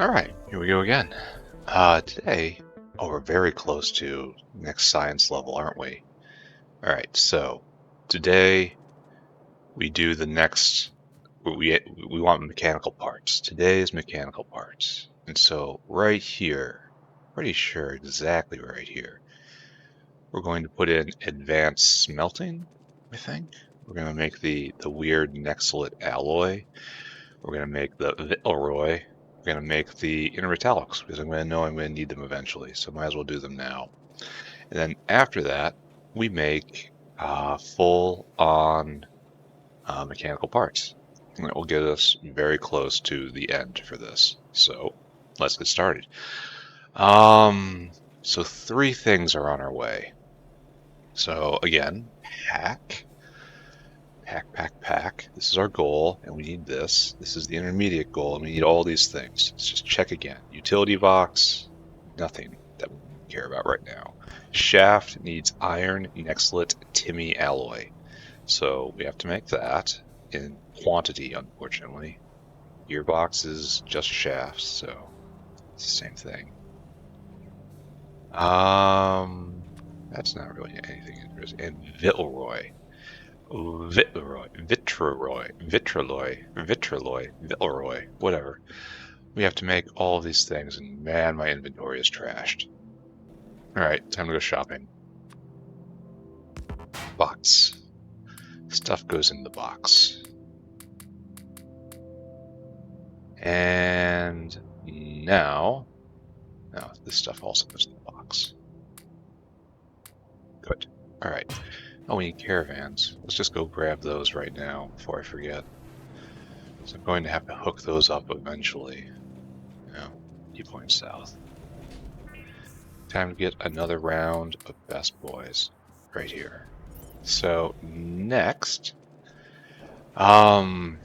Alright, here we go again. Today, we're very close to next science level, aren't we? Alright, so today we do the next, we want mechanical parts. Today is mechanical parts. And so right here, pretty sure exactly right here, we're going to put in advanced smelting, I think. We're going to make the weird Nexalit alloy. We're going to make the Vitleroy. We're going to make the intermetallics because I'm going to know I'm going to need them eventually, so might as well do them now. And then after that, we make full-on mechanical parts. And that will get us very close to the end for this. So let's get started. So 3 things are on our way. So again, pack. Pack. This is our goal, and we need this. This is the intermediate goal, and we need all these things. Let's just check again. Utility box, nothing that we care about right now. Shaft needs iron, Nexalit, Timmy alloy. So we have to make that in quantity, unfortunately. Gearbox is just shafts, so it's the same thing. That's not really anything interesting. And Vitleroy, Vitreloy, whatever. We have to make all of these things, and man, my inventory is trashed. Alright, time to go shopping. Box. Stuff goes in the box. And now, this stuff also goes in the box. Good. Alright. Oh, we need caravans. Let's just go grab those right now before I forget. So I'm going to have to hook those up eventually. Keep going south. Time to get another round of best boys right here. So next, I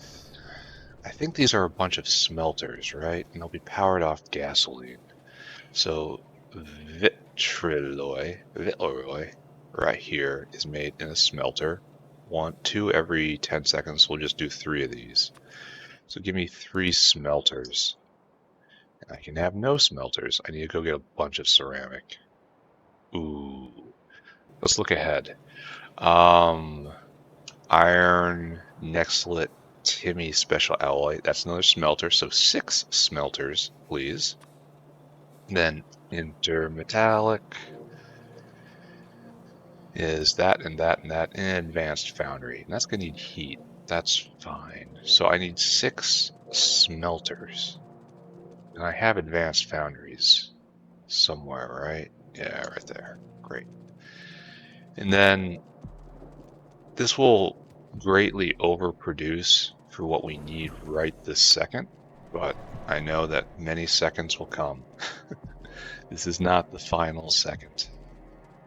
think these are a bunch of smelters, right? And they'll be powered off gasoline. So Vitleroy right here is made in a smelter. 2 every 10 seconds. We'll just do 3 of these. So give me 3 smelters. And I can have no smelters. I need to go get a bunch of ceramic. Ooh. Let's look ahead. Iron, Nexalit, Timmy special alloy. That's another smelter. So 6 smelters, please. Then intermetallic is that and that and that in advanced foundry. And that's going to need heat. That's fine. So I need 6 smelters. And I have advanced foundries somewhere, right? Yeah, right there. Great. And then this will greatly overproduce for what we need right this second, but I know that many seconds will come. This is not the final second.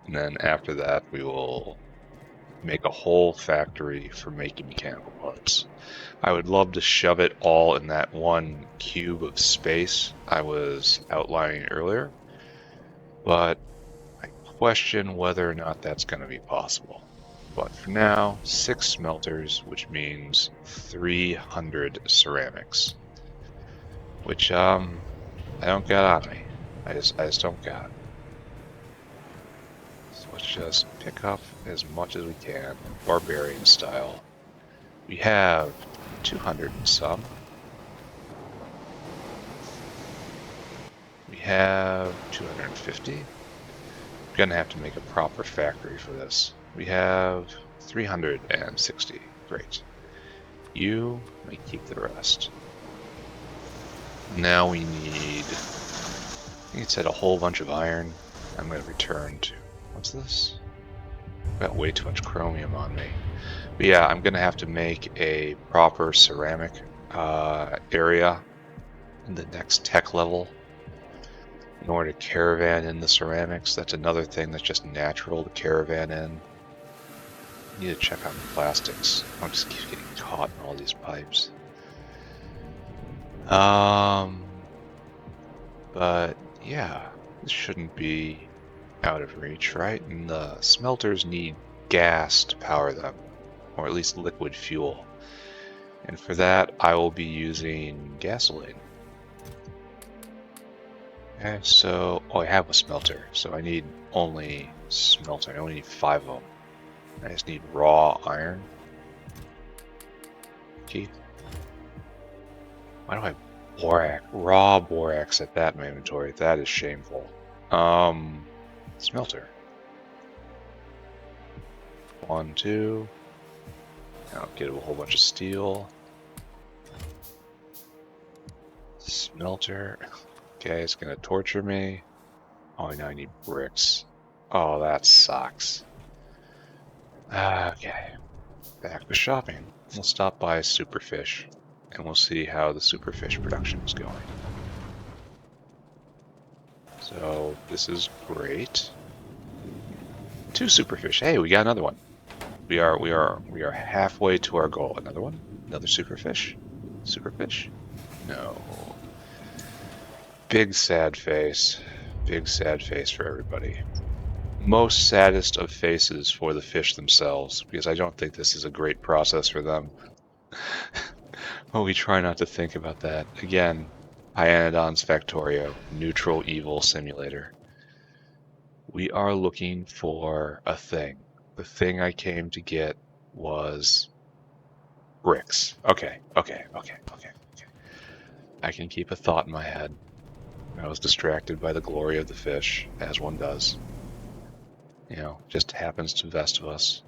And then after that, we will make a whole factory for making mechanical parts. I would love to shove it all in that one cube of space I was outlining earlier, but I question whether or not that's going to be possible. But for now, 6 smelters, which means 300 ceramics, which I don't got on me. I just don't got it. So let's just pick up as much as we can, barbarian style. We have 200 and some. We have 250. I'm gonna have to make a proper factory for this. We have 360. Great. You may keep the rest. Now we need, I think it said a whole bunch of iron. I'm going to return to, what's this? I've got way too much chromium on me. But yeah, I'm going to have to make a proper ceramic area in the next tech level in order to caravan in the ceramics. That's another thing that's just natural to caravan in. I need to check on the plastics. I'm just keep getting caught in all these pipes. But yeah, this shouldn't be out of reach, right? And the smelters need gas to power them, or at least liquid fuel. And for that, I will be using gasoline. Okay, so I have a smelter, so I need only smelter. I only need 5 of them. I just need raw iron. Keith, why do I have borax, raw borax at that in my inventory? That is shameful. Smelter. 1, 2. I'll get a whole bunch of steel. Smelter. Okay, it's gonna torture me. Oh, now I need bricks. Oh, that sucks. Okay, back to shopping. We'll stop by Superfish, and we'll see how the Superfish production is going. So this is great. 2 Superfish. Hey, we got another one. We are halfway to our goal. Another one? Another Superfish? Superfish? No. Big sad face. Big sad face for everybody. Most saddest of faces for the fish themselves, because I don't think this is a great process for them. Well, we try not to think about that. Again, Pyanodon's Factorio, neutral evil simulator. We are looking for a thing. The thing I came to get was bricks. Okay. I can keep a thought in my head. I was distracted by the glory of the fish, as one does. You know, just happens to the best of us.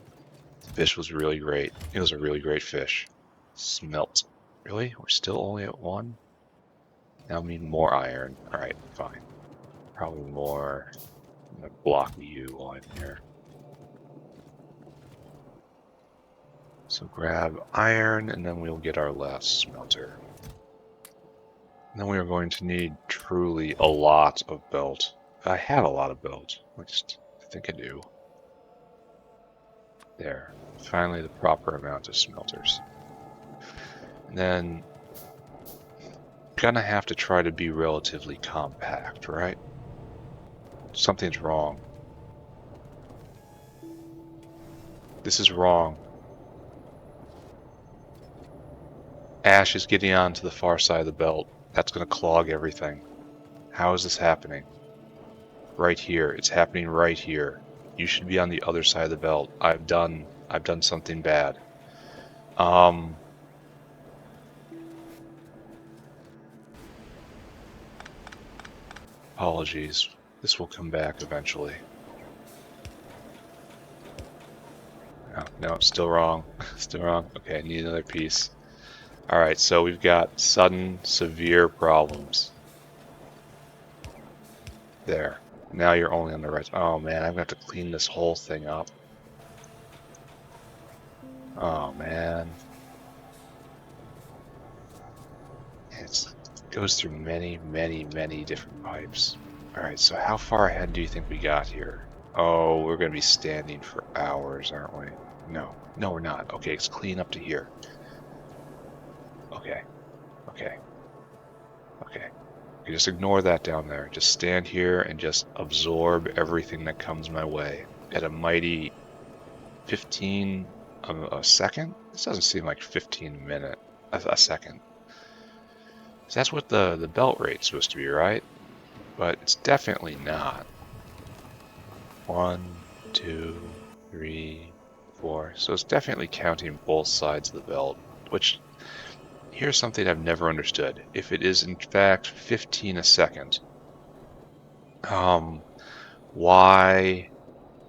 The fish was really great. It was a really great fish. Smelt. Really? We're still only at 1? Now I need more iron. Alright, fine. Probably more. I'm gonna block you on here. So grab iron, and then we'll get our last smelter. And then we are going to need truly a lot of belt. I have a lot of belt. I think I do. There. Finally the proper amount of smelters. And then gonna have to try to be relatively compact, right? Something's wrong. This is wrong. Ash is getting on to the far side of the belt. That's gonna clog everything. How is this happening? Right here. It's happening right here. You should be on the other side of the belt. I've done something bad. Apologies. This will come back eventually. No, still wrong. Still wrong. Okay, I need another piece. Alright, so we've got sudden, severe problems. There. Now you're only on the right. Oh man, I'm going to have to clean this whole thing up. Oh man. It goes through many different pipes. Alright, so how far ahead do you think we got here? Oh, we're going to be standing for hours, aren't we? No. No, we're not. Okay, it's clean up to here. Okay. Just ignore that down there. Just stand here and just absorb everything that comes my way at a mighty 15 a second? This doesn't seem like 15 minute a second. So that's what the belt rate's supposed to be, right? But it's definitely not. 1, 2, 3, 4. So it's definitely counting both sides of the belt, which here's something I've never understood. If it is in fact 15 a second, why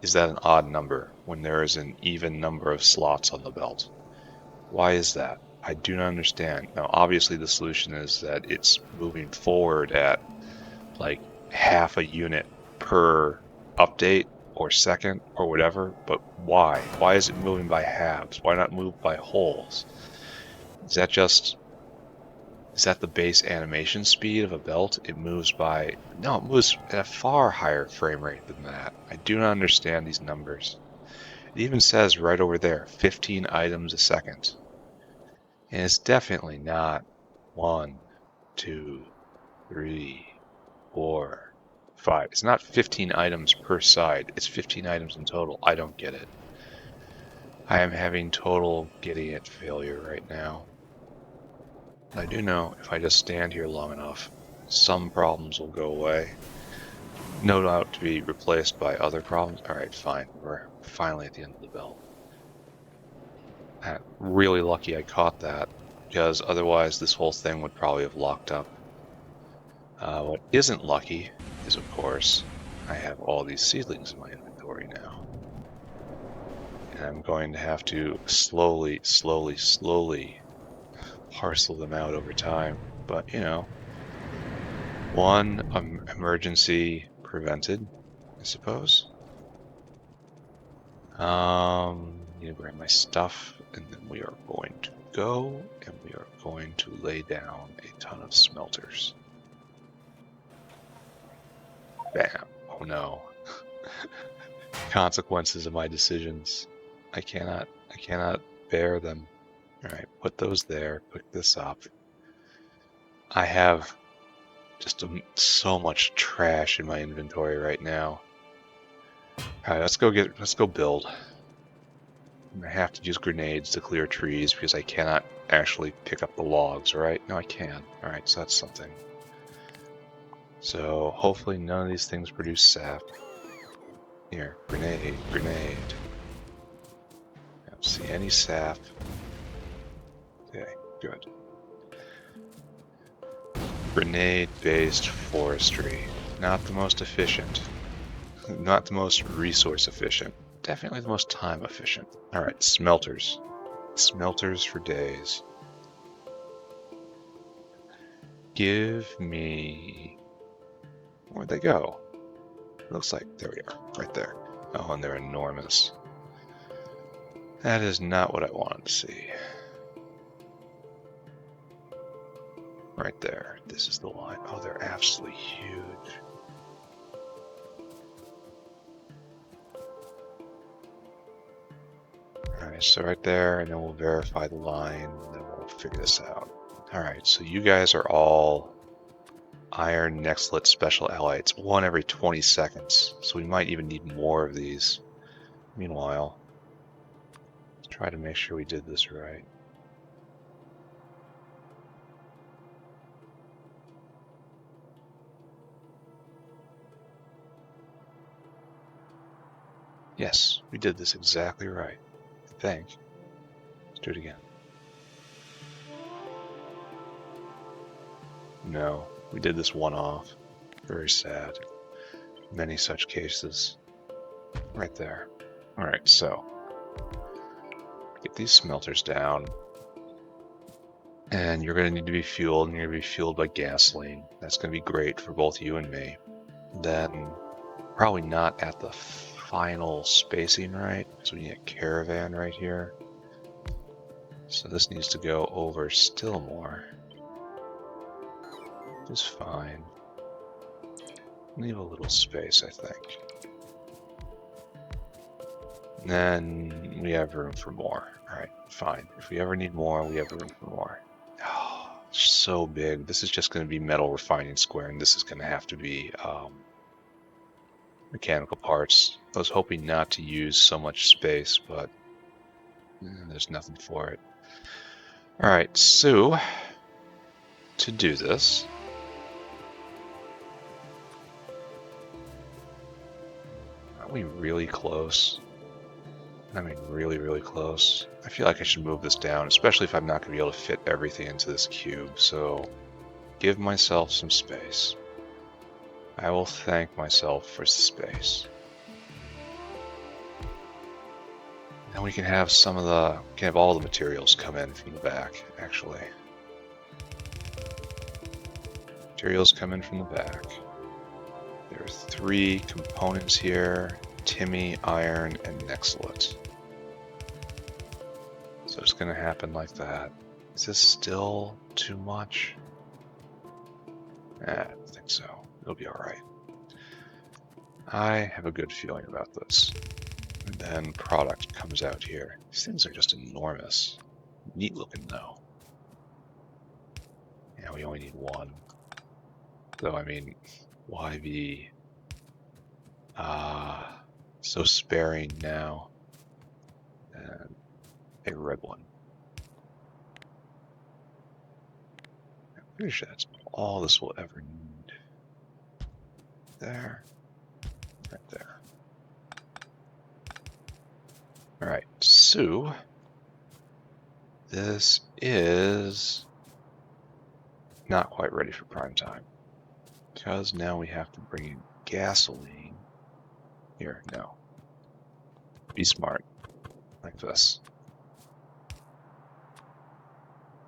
is that an odd number when there is an even number of slots on the belt? Why is that? I do not understand. Now, obviously the solution is that it's moving forward at like half a unit per update or second or whatever, but why? Why is it moving by halves? Why not move by wholes? Is that the base animation speed of a belt? It moves by... No, it moves at a far higher frame rate than that. I do not understand these numbers. It even says right over there, 15 items a second. And it's definitely not 1, 2, 3, 4, 5. It's not 15 items per side. It's 15 items in total. I don't get it. I am having total getting it failure right now. I do know if I just stand here long enough, some problems will go away. No doubt to be replaced by other problems. Alright, fine. We're finally at the end of the belt. Really lucky I caught that, because otherwise this whole thing would probably have locked up. What isn't lucky is, of course, I have all these seedlings in my inventory now. And I'm going to have to slowly parcel them out over time. But, you know, one emergency prevented, I suppose. Need to grab my stuff, and then we are going to go, and we are going to lay down a ton of smelters. Bam. Oh no. Consequences of my decisions. I cannot bear them. Alright, put those there, pick this up. I have just so much trash in my inventory right now. Alright, let's go build. I have to use grenades to clear trees because I cannot actually pick up the logs, right? No, I can. Alright, so that's something. So hopefully none of these things produce sap. Here, grenade. I don't see any sap. Okay, good. Grenade-based forestry. Not the most efficient. Not the most resource efficient. Definitely the most time efficient. Alright, smelters. Smelters for days. Give me... Where'd they go? Looks like... There we are. Right there. Oh, and they're enormous. That is not what I wanted to see. Right there. This is the line. Oh, they're absolutely huge. Alright, so right there, and then we'll verify the line, and then we'll figure this out. Alright, so you guys are all iron nextlet special allies, one every 20 seconds, so we might even need more of these. Meanwhile, let's try to make sure we did this right. Yes, we did this exactly right. I think. Let's do it again. No, we did this one off. Very sad. Many such cases. Right there. Alright, so get these smelters down. And you're going to need to be fueled, and you're going to be fueled by gasoline. That's going to be great for both you and me. Then, probably not at the final spacing, right? So we need a caravan right here. So this needs to go over still more. Just fine. Leave a little space, I think. And then we have room for more. Alright, fine. If we ever need more, we have room for more. Oh, so big. This is just going to be metal refining square, and this is going to have to be mechanical parts. I was hoping not to use so much space, but there's nothing for it. Alright, so to do this, are we really close? I mean, really close. I feel like I should move this down, especially if I'm not going to be able to fit everything into this cube, so give myself some space. I will thank myself for the space. And we can have all the materials come in from the back, actually. Materials come in from the back. There are 3 components here: Timmy, iron, and nextlet. So it's going to happen like that. Is this still too much? I don't think so. It'll be alright. I have a good feeling about this. And then product comes out here. These things are just enormous. Neat looking though. Yeah, we only need 1. Though, I mean, why be so sparing now? And a red one. I'm pretty sure that's all this will ever need. There. Right there. Alright, so this is not quite ready for prime time. Because now we have to bring in gasoline. Here, no. Be smart. Like this.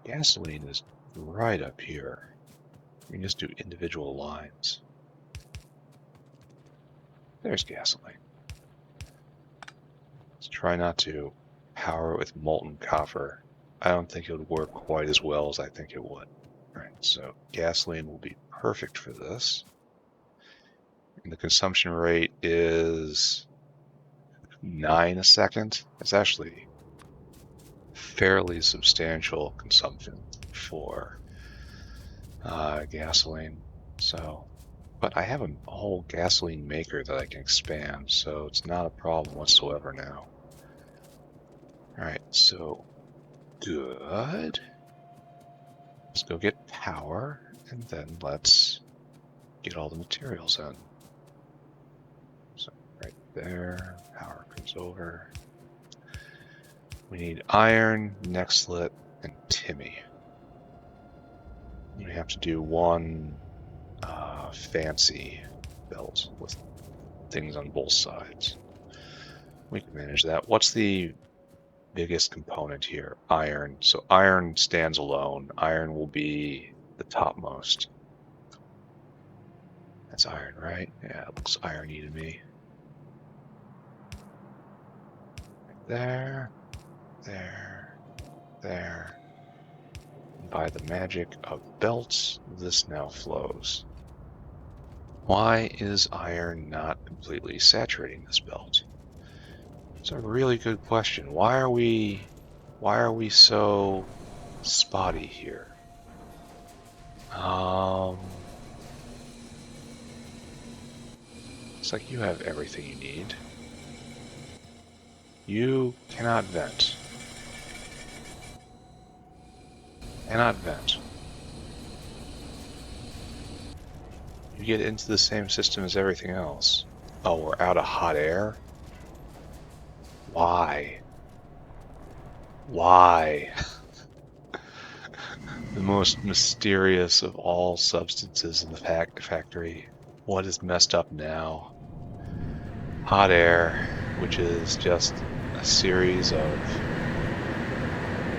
Gasoline is right up here. We can just do individual lines. There's gasoline. Let's try not to power it with molten copper. I don't think it would work quite as well as I think it would. Alright, so gasoline will be perfect for this. And the consumption rate is 9 a second. It's actually fairly substantial consumption for gasoline. So, but I have a whole gasoline maker that I can expand, so it's not a problem whatsoever now. Alright, so good. Let's go get power, and then let's get all the materials in. So right there, power comes over. We need iron, nextlet, and Timmy. We have to do one fancy belt with things on both sides. We can manage that. What's the biggest component here? Iron. So iron stands alone. Iron will be the topmost. That's iron, right? Yeah, it looks irony to me. Right there, there, there. And by the magic of belts, this now flows. Why is iron not completely saturating this belt? It's a really good question. Why are we so spotty here? It's like you have everything you need. You cannot vent. Cannot vent. You get into the same system as everything else. Oh, we're out of hot air? Why? Why? The most mysterious of all substances in the factory. What is messed up now? Hot air, which is just a series of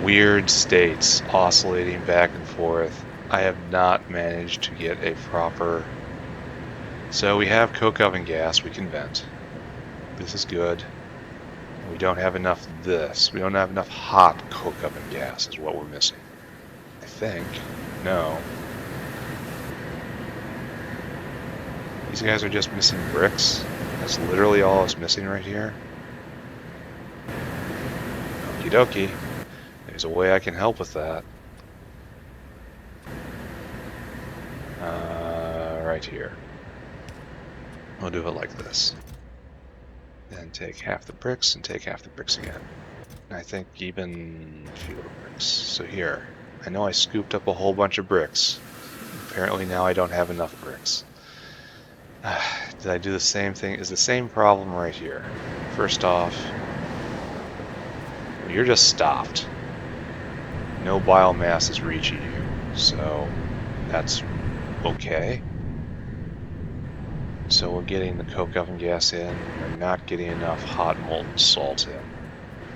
weird states oscillating back and forth. I have not managed to get a proper... So we have coke oven gas we can vent. This is good. We don't have enough of this. We don't have enough hot coke oven gas is what we're missing. I think. No. These guys are just missing bricks. That's literally all it's missing right here. Okie dokie. There's a way I can help with that. Right here. We'll do it like this. Then take half the bricks and take half the bricks again. And I think even fewer bricks. So here, I know I scooped up a whole bunch of bricks. Apparently now I don't have enough bricks. Did I do the same thing? Is the same problem right here. First off, you're just stopped. No biomass is reaching you, so that's okay. So we're getting the coke oven gas in, we're not getting enough hot molten salt in.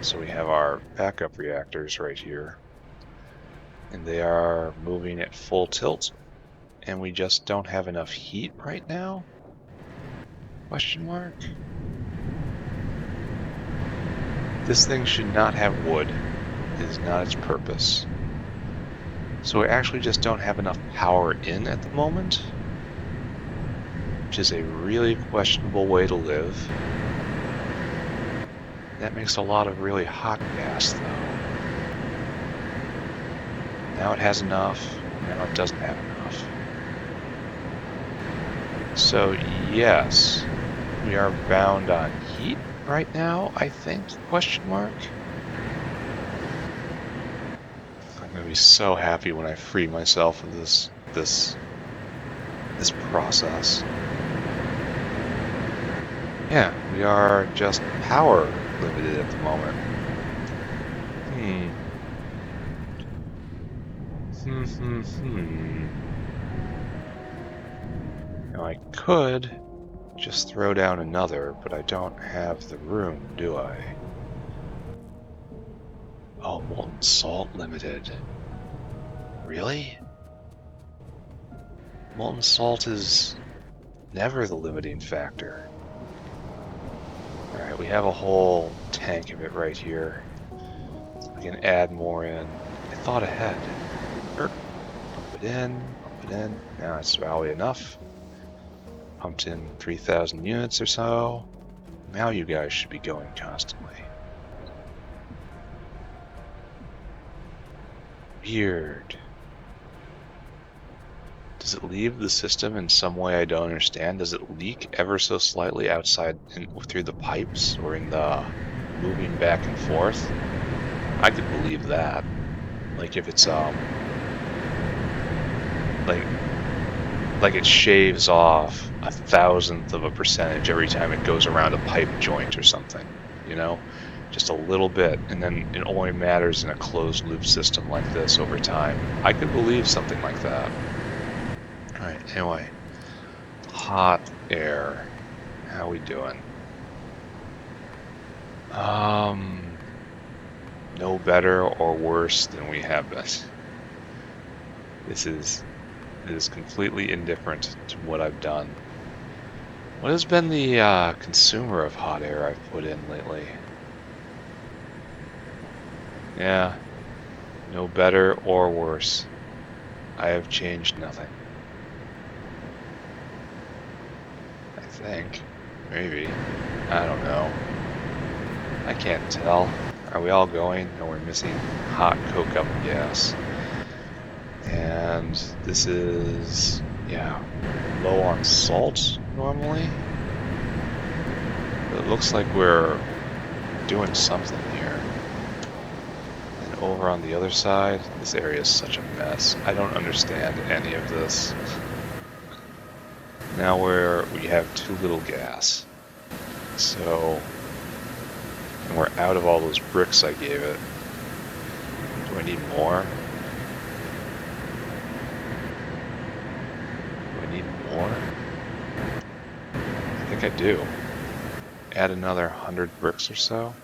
So we have our backup reactors right here, and they are moving at full tilt, and we just don't have enough heat right now? Question mark? This thing should not have wood. It is not its purpose. So we actually just don't have enough power in at the moment, which is a really questionable way to live. That makes a lot of really hot gas, though. Now it has enough, now it doesn't have enough. So yes, we are bound on heat right now, I think, question mark. I'm gonna be so happy when I free myself of this this process. Yeah, we are just power limited at the moment. Now I could just throw down another, but I don't have the room, do I? Oh, molten salt limited. Really? Molten salt is never the limiting factor. Alright, we have a whole tank of it right here. We can add more in. I thought ahead. Pump it in, pump it in. Now it's probably enough. Pumped in 3,000 units or so. Now you guys should be going constantly. Weird. Does it leave the system in some way I don't understand? Does it leak ever so slightly outside through the pipes or in the moving back and forth? I could believe that. Like if it's like it shaves off 1,000th of a percentage every time it goes around a pipe joint or something, you know? Just a little bit, and then it only matters in a closed loop system like this over time. I could believe something like that. Alright, anyway. Hot air. How we doing? No better or worse than we have been. It is completely indifferent to what I've done. What has been the consumer of hot air I've put in lately? Yeah, no better or worse. I have changed nothing. I think. Maybe. I don't know. I can't tell. Are we all going? No, we're missing hot coke-up gas. And this is, yeah, low on salt normally. But it looks like we're doing something here. And over on the other side, this area is such a mess. I don't understand any of this. Now we have too little gas. So, and we're out of all those bricks I gave it. Do I need more? Do I need more? I think I do. Add another 100 bricks or so.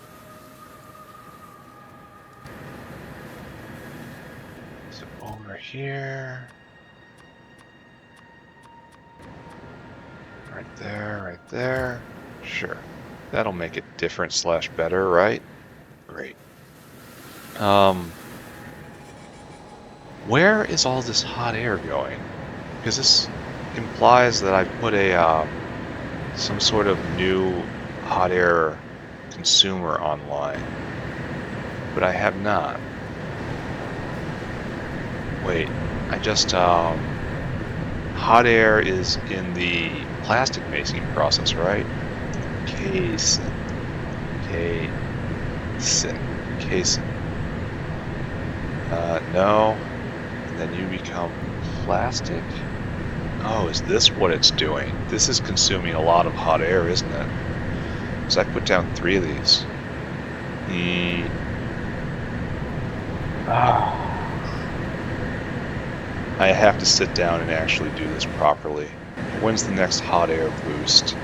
So over here. Right there, right there. Sure. That'll make it different slash better, right? Great. Where is all this hot air going? Because this implies that I put a some sort of new hot air consumer online, but I have not. Wait, I just hot air is in the plastic making process, right? Casein. No. And then you become plastic? Oh, is this what it's doing? This is consuming a lot of hot air, isn't it? So I put down 3 of these. I have to sit down and actually do this properly. When's the next hot air boost?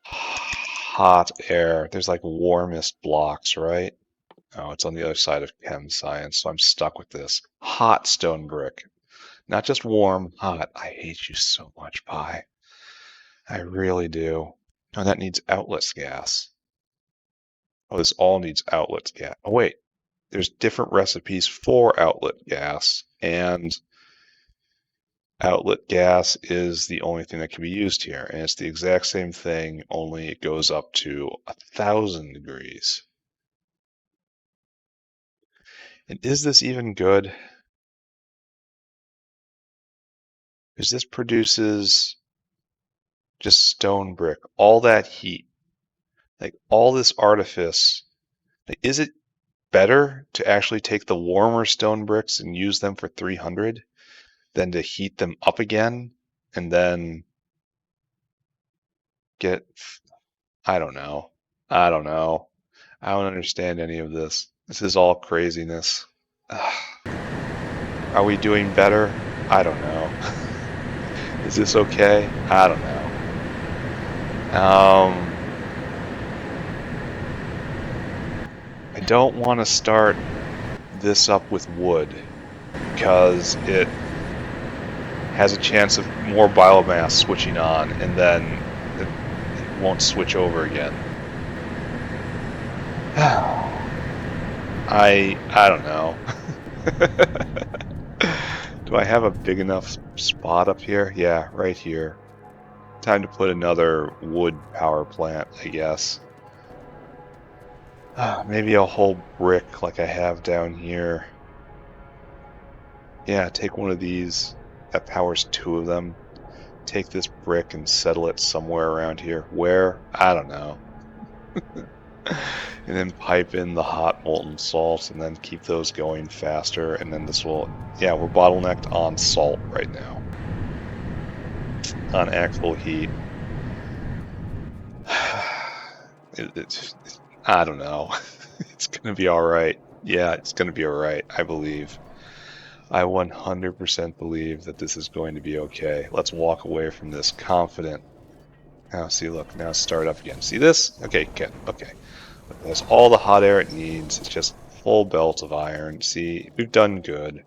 Hot air. There's like warmest blocks, right? Oh, it's on the other side of chem science, so I'm stuck with this. Hot stone brick. Not just warm, hot. I hate you so much, Pi. I really do. Oh, that needs outlets gas. Oh, this all needs outlets gas. Oh, wait. There's different recipes for outlet gas, and outlet gas is the only thing that can be used here. And it's the exact same thing, only it goes up to 1,000 degrees. And is this even good? Because this produces just stone brick, all that heat, like all this artifice. Like, is it better to actually take the warmer stone bricks and use them for 300 than to heat them up again and then get, I don't know. I don't know. I don't understand any of this. This is all craziness. Are we doing better? I don't know. Is this okay? I don't know. I don't want to start this up with wood because it has a chance of more biomass switching on and then it won't switch over again. I don't know. Do I have a big enough spot up here? Yeah, right here. Time to put another wood power plant, I guess. Maybe a whole brick like I have down here. Yeah, take one of these. That powers 2 of them. Take this brick and settle it somewhere around here. Where? I don't know. And then pipe in the hot molten salt and then keep those going faster. And then this will, yeah, we're bottlenecked on salt right now. On actual heat. I don't know. It's going to be all right. Yeah, it's going to be all right, I believe. I 100% believe that this is going to be okay. Let's walk away from this confident. Now, see, look, now start up again. See this? Okay, good. Okay. That's all the hot air it needs. It's just full belt of iron. See, we've done good.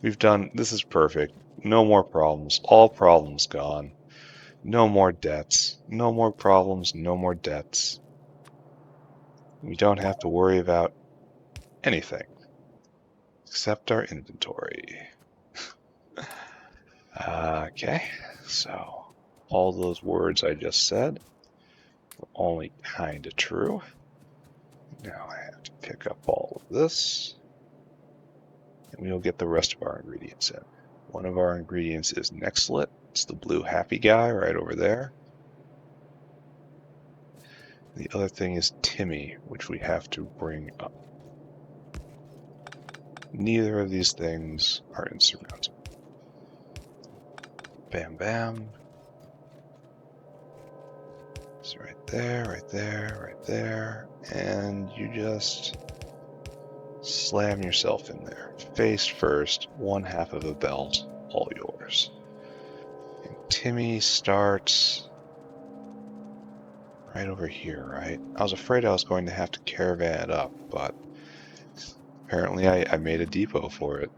This is perfect. No more problems. All problems gone. No more debts. No more problems. No more debts. We don't have to worry about anything except our inventory. Okay, so all those words I just said were only kind of true. Now I have to pick up all of this, and we'll get the rest of our ingredients in. One of our ingredients is Nextlit. It's the blue happy guy right over there. The other thing is Timmy, which we have to bring up. Neither of these things are insurmountable. Bam, bam. So right there, right there, right there. And you just slam yourself in there. Face first, 1/2 of a belt, all yours. And Timmy starts right over here, right? I was afraid I was going to have to caravan it up, but apparently I made a depot for it.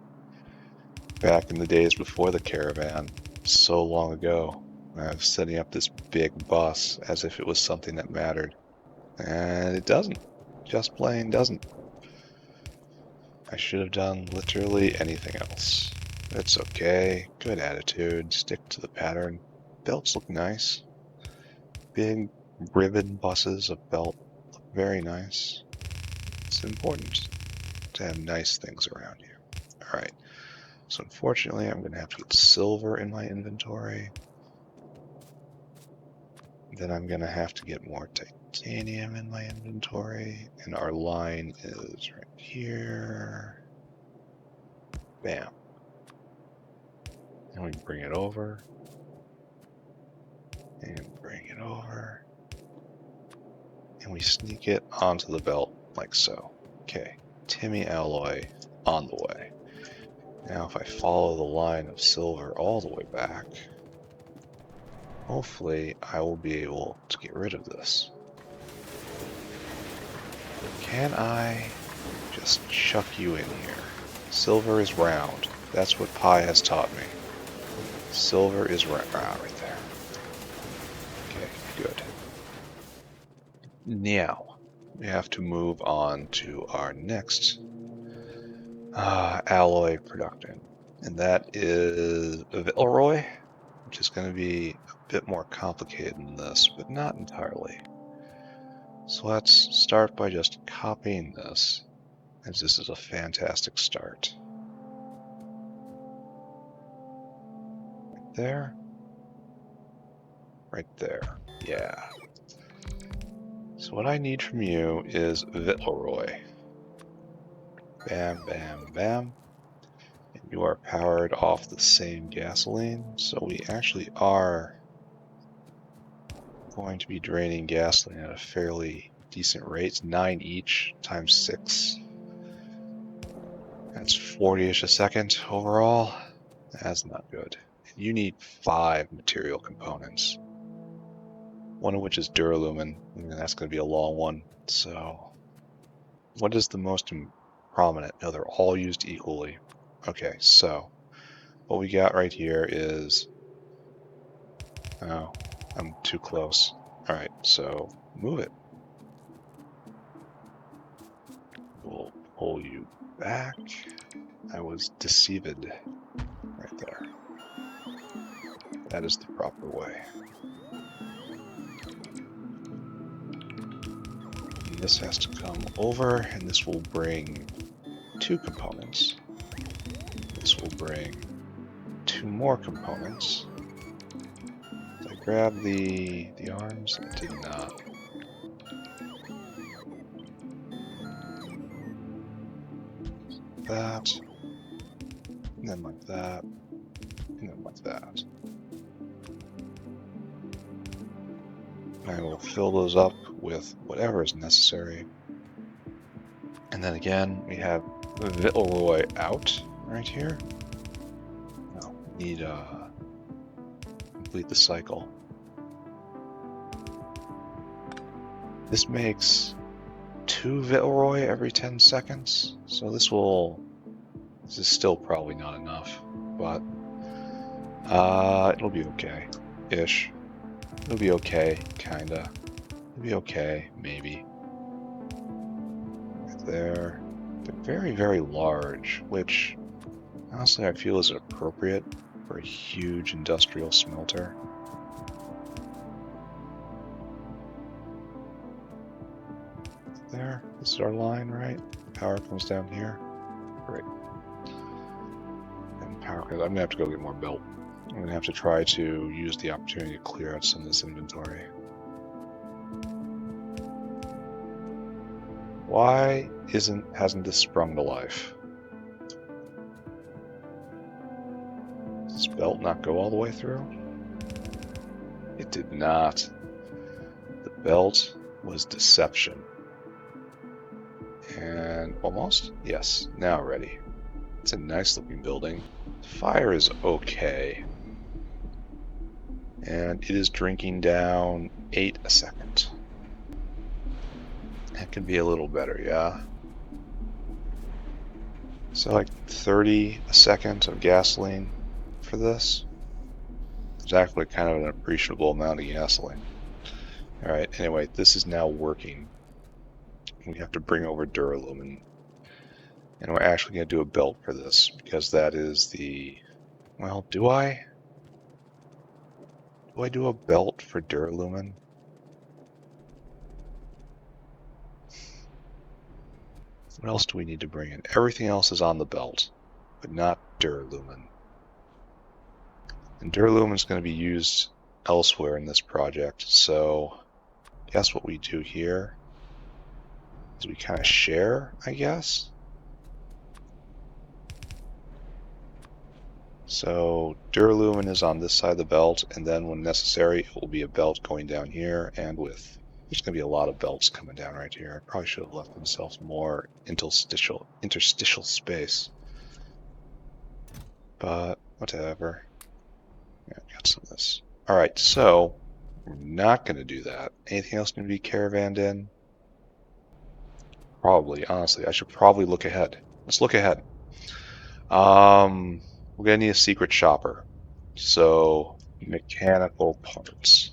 Back in the days before the caravan, so long ago, I was setting up this big bus as if it was something that mattered. And it doesn't. Just plain doesn't. I should have done literally anything else. It's okay. Good attitude. Stick to the pattern. Belts look nice. Big ribbon buses of belt look very nice. It's important to have nice things around you. Alright. So unfortunately, I'm going to have to get silver in my inventory. Then I'm going to have to get more titanium in my inventory. And our line is right here. Bam. And we bring it over. And bring it over. And we sneak it onto the belt like so. Okay. Timmy alloy on the way. Now if I follow the line of silver all the way back, hopefully I will be able to get rid of this. Can I just chuck you in here? Silver is round. That's what Pi has taught me. Silver is right there. Okay, good. Now, we have to move on to our next alloy production, and that is Villeroy, which is going to be a bit more complicated than this, but not entirely. So let's start by just copying this, as this is a fantastic start. Right there. Right there. Yeah. So what I need from you is Villeroy. Bam, bam, bam. And you are powered off the same gasoline, so we actually are going to be draining gasoline at a fairly decent rate. 9 each times 6. That's 40-ish a second overall. That's not good. You need 5 material components, one of which is duralumin, and that's going to be a long one. So what is the most prominent? No, they're all used equally. Okay, so what we got right here is... Oh, I'm too close. Alright, so move it. We'll pull you back. I was deceived right there. That is the proper way. And this has to come over, and this will bring 2 components. This will bring 2 more components. Did I grab the arms? I did not. That, and then like that, and then like that. I will fill those up with whatever is necessary. And then again, we have Villeroy out right here. No, we need complete the cycle. This makes 2 Villeroy every 10 seconds, so this is still probably not enough, but it'll be okay-ish. It'll be okay, kinda. It'll be okay, maybe. Right there. They're very, very large, which honestly I feel is appropriate for a huge industrial smelter. There, this is our line, right? Power comes down here. Great. And power comes... I'm gonna have to go get more belt. I'm gonna have to try to use the opportunity to clear out some of this inventory. Why hasn't this sprung to life? Does this belt not go all the way through? It did not. The belt was deception. And almost? Yes, now ready. It's a nice looking building. Fire is okay. And it is drinking down 8 a second. That could be a little better, yeah. So like 30 a second of gasoline for this. It's actually kind of an appreciable amount of gasoline. Alright, anyway, this is now working. We have to bring over duralumin. And we're actually going to do a belt for this, because that is the... Well, do I? Do I do a belt for duralumin? What else do we need to bring in? Everything else is on the belt, but not duralumin. And duralumin is going to be used elsewhere in this project, so guess what we do here is we kind of share, I guess. So duralumin is on this side of the belt, and then when necessary, it will be a belt going down here and with... There's going to be a lot of belts coming down right here. I probably should have left themselves more interstitial space. But whatever. Yeah, got some of this. Alright, so we're not going to do that. Anything else going to be caravanned in? Probably, honestly. I should probably look ahead. Let's look ahead. We're going to need a secret shopper. So, mechanical parts.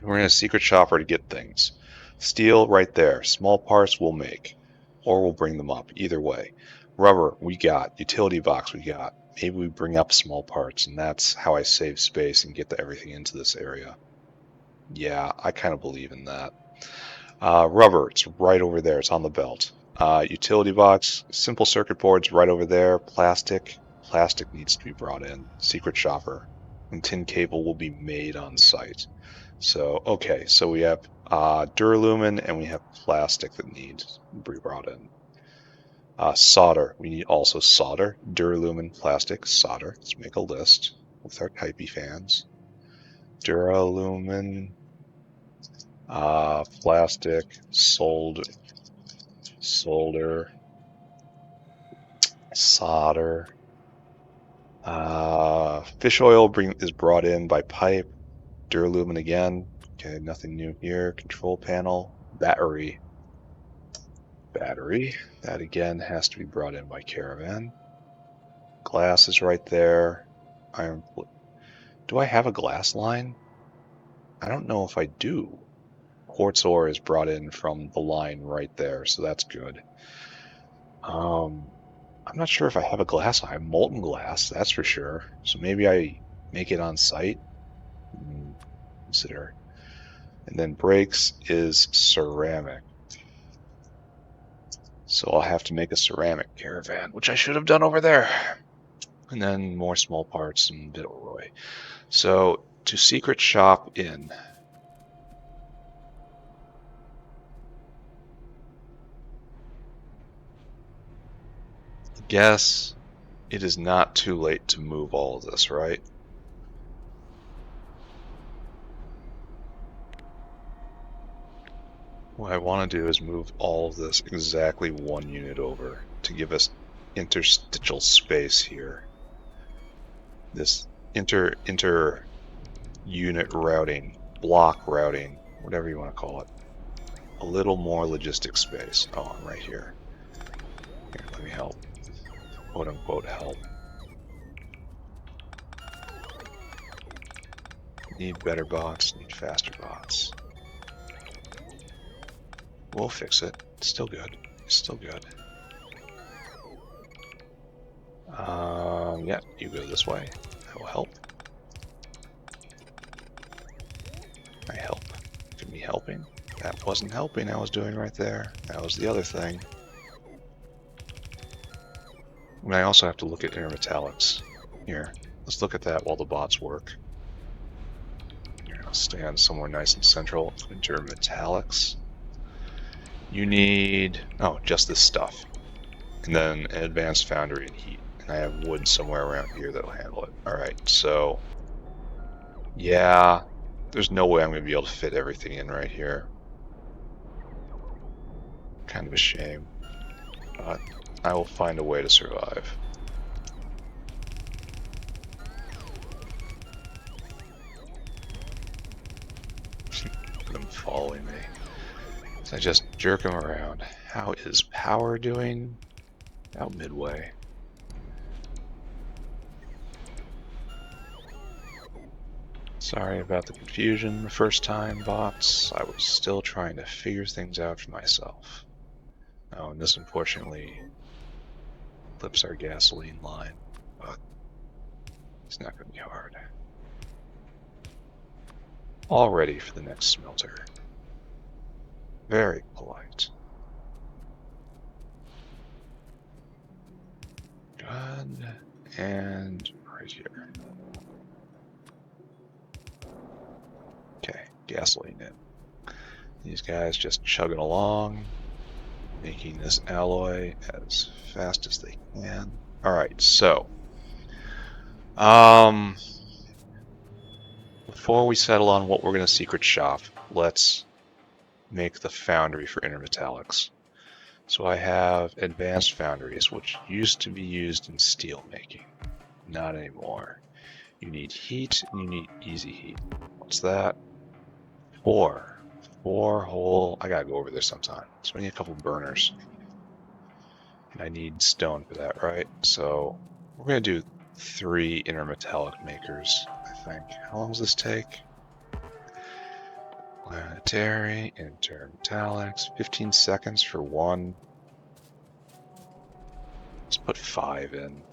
We're in a secret shopper to get things. Steel, right there. Small parts we'll make. Or we'll bring them up. Either way. Rubber, we got. Utility box, we got. Maybe we bring up small parts, and that's how I save space and get everything into this area. Yeah, I kind of believe in that. Rubber, it's right over there. It's on the belt. Utility box, simple circuit boards right over there. Plastic needs to be brought in. Secret shopper. And tin cable will be made on site. So, okay, so we have duralumin and we have plastic that needs to be brought in. Solder. We need also solder. Duralumin, plastic, solder. Let's make a list with our typey fans. Duralumin, plastic, solder, solder. Fish oil is brought in by pipe. Duralumin again. Okay, nothing new here. Control panel. Battery. That again has to be brought in by caravan. Glass is right there. Iron. Do I have a glass line? I don't know if I do. Quartz ore is brought in from the line right there, so that's good. I'm not sure if I have a glass. I have molten glass, that's for sure. So maybe I make it on site. Consider. And then brakes is ceramic. So I'll have to make a ceramic caravan, which I should have done over there. And then more small parts and Vittelroy. So to secret shop in. I guess it is not too late to move all of this, right? What I want to do is move all of this exactly one unit over to give us interstitial space here. This inter unit routing, block routing, whatever you want to call it. A little more logistic space. Oh, I'm right here. Here, let me help. Quote unquote help. Need better bots, need faster bots. We'll fix it. It's still good. It's still good. Yeah, you go this way. That will help. I help. Give me helping. That wasn't helping I was doing right there. That was the other thing. And I also have to look at intermetallics. Here, let's look at that while the bots work. Here, I'll stand somewhere nice and central. Intermetallics. You need, oh, just this stuff. And then an advanced foundry and heat. And I have wood somewhere around here that'll handle it. Alright, so yeah, there's no way I'm going to be able to fit everything in right here. Kind of a shame. But I will find a way to survive. Them following me. So I just jerk them around. How is power doing? About midway. Sorry about the confusion the first time, bots. I was still trying to figure things out for myself. Oh, and this unfortunately clips our gasoline line, but it's not going to be hard. All ready for the next smelter. Very polite. Good. And right here. Okay, gasoline in. These guys just chugging along, making this alloy as fast as they can. Alright, so before we settle on what we're going to secret shop, let's make the foundry for intermetallics. So I have advanced foundries, which used to be used in steel making. Not anymore. You need heat and you need easy heat. What's that? Four whole, I gotta go over there sometime. So I need a couple burners. And I need stone for that, right? So we're gonna do 3 intermetallic makers, I think. How long does this take? Planetary, intermetallics, 15 seconds for 1. Let's put 5 in.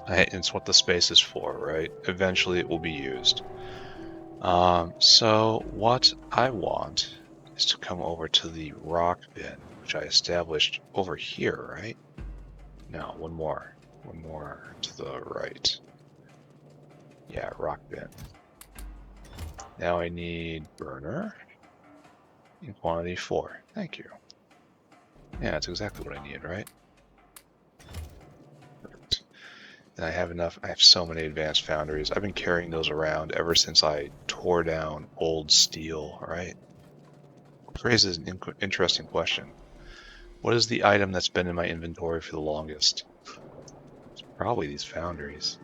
It's what the space is for, right? Eventually it will be used. So what I want is to come over to the rock bin, which I established over here, right? No, one more to the right. Yeah, rock bin. Now I need burner in quantity 4. Thank you. Yeah, that's exactly what I need, right? Perfect. And I have enough. I have so many advanced foundries. I've been carrying those around ever since I tore down old steel, right? Which raises an interesting question. What is the item that's been in my inventory for the longest? It's probably these foundries.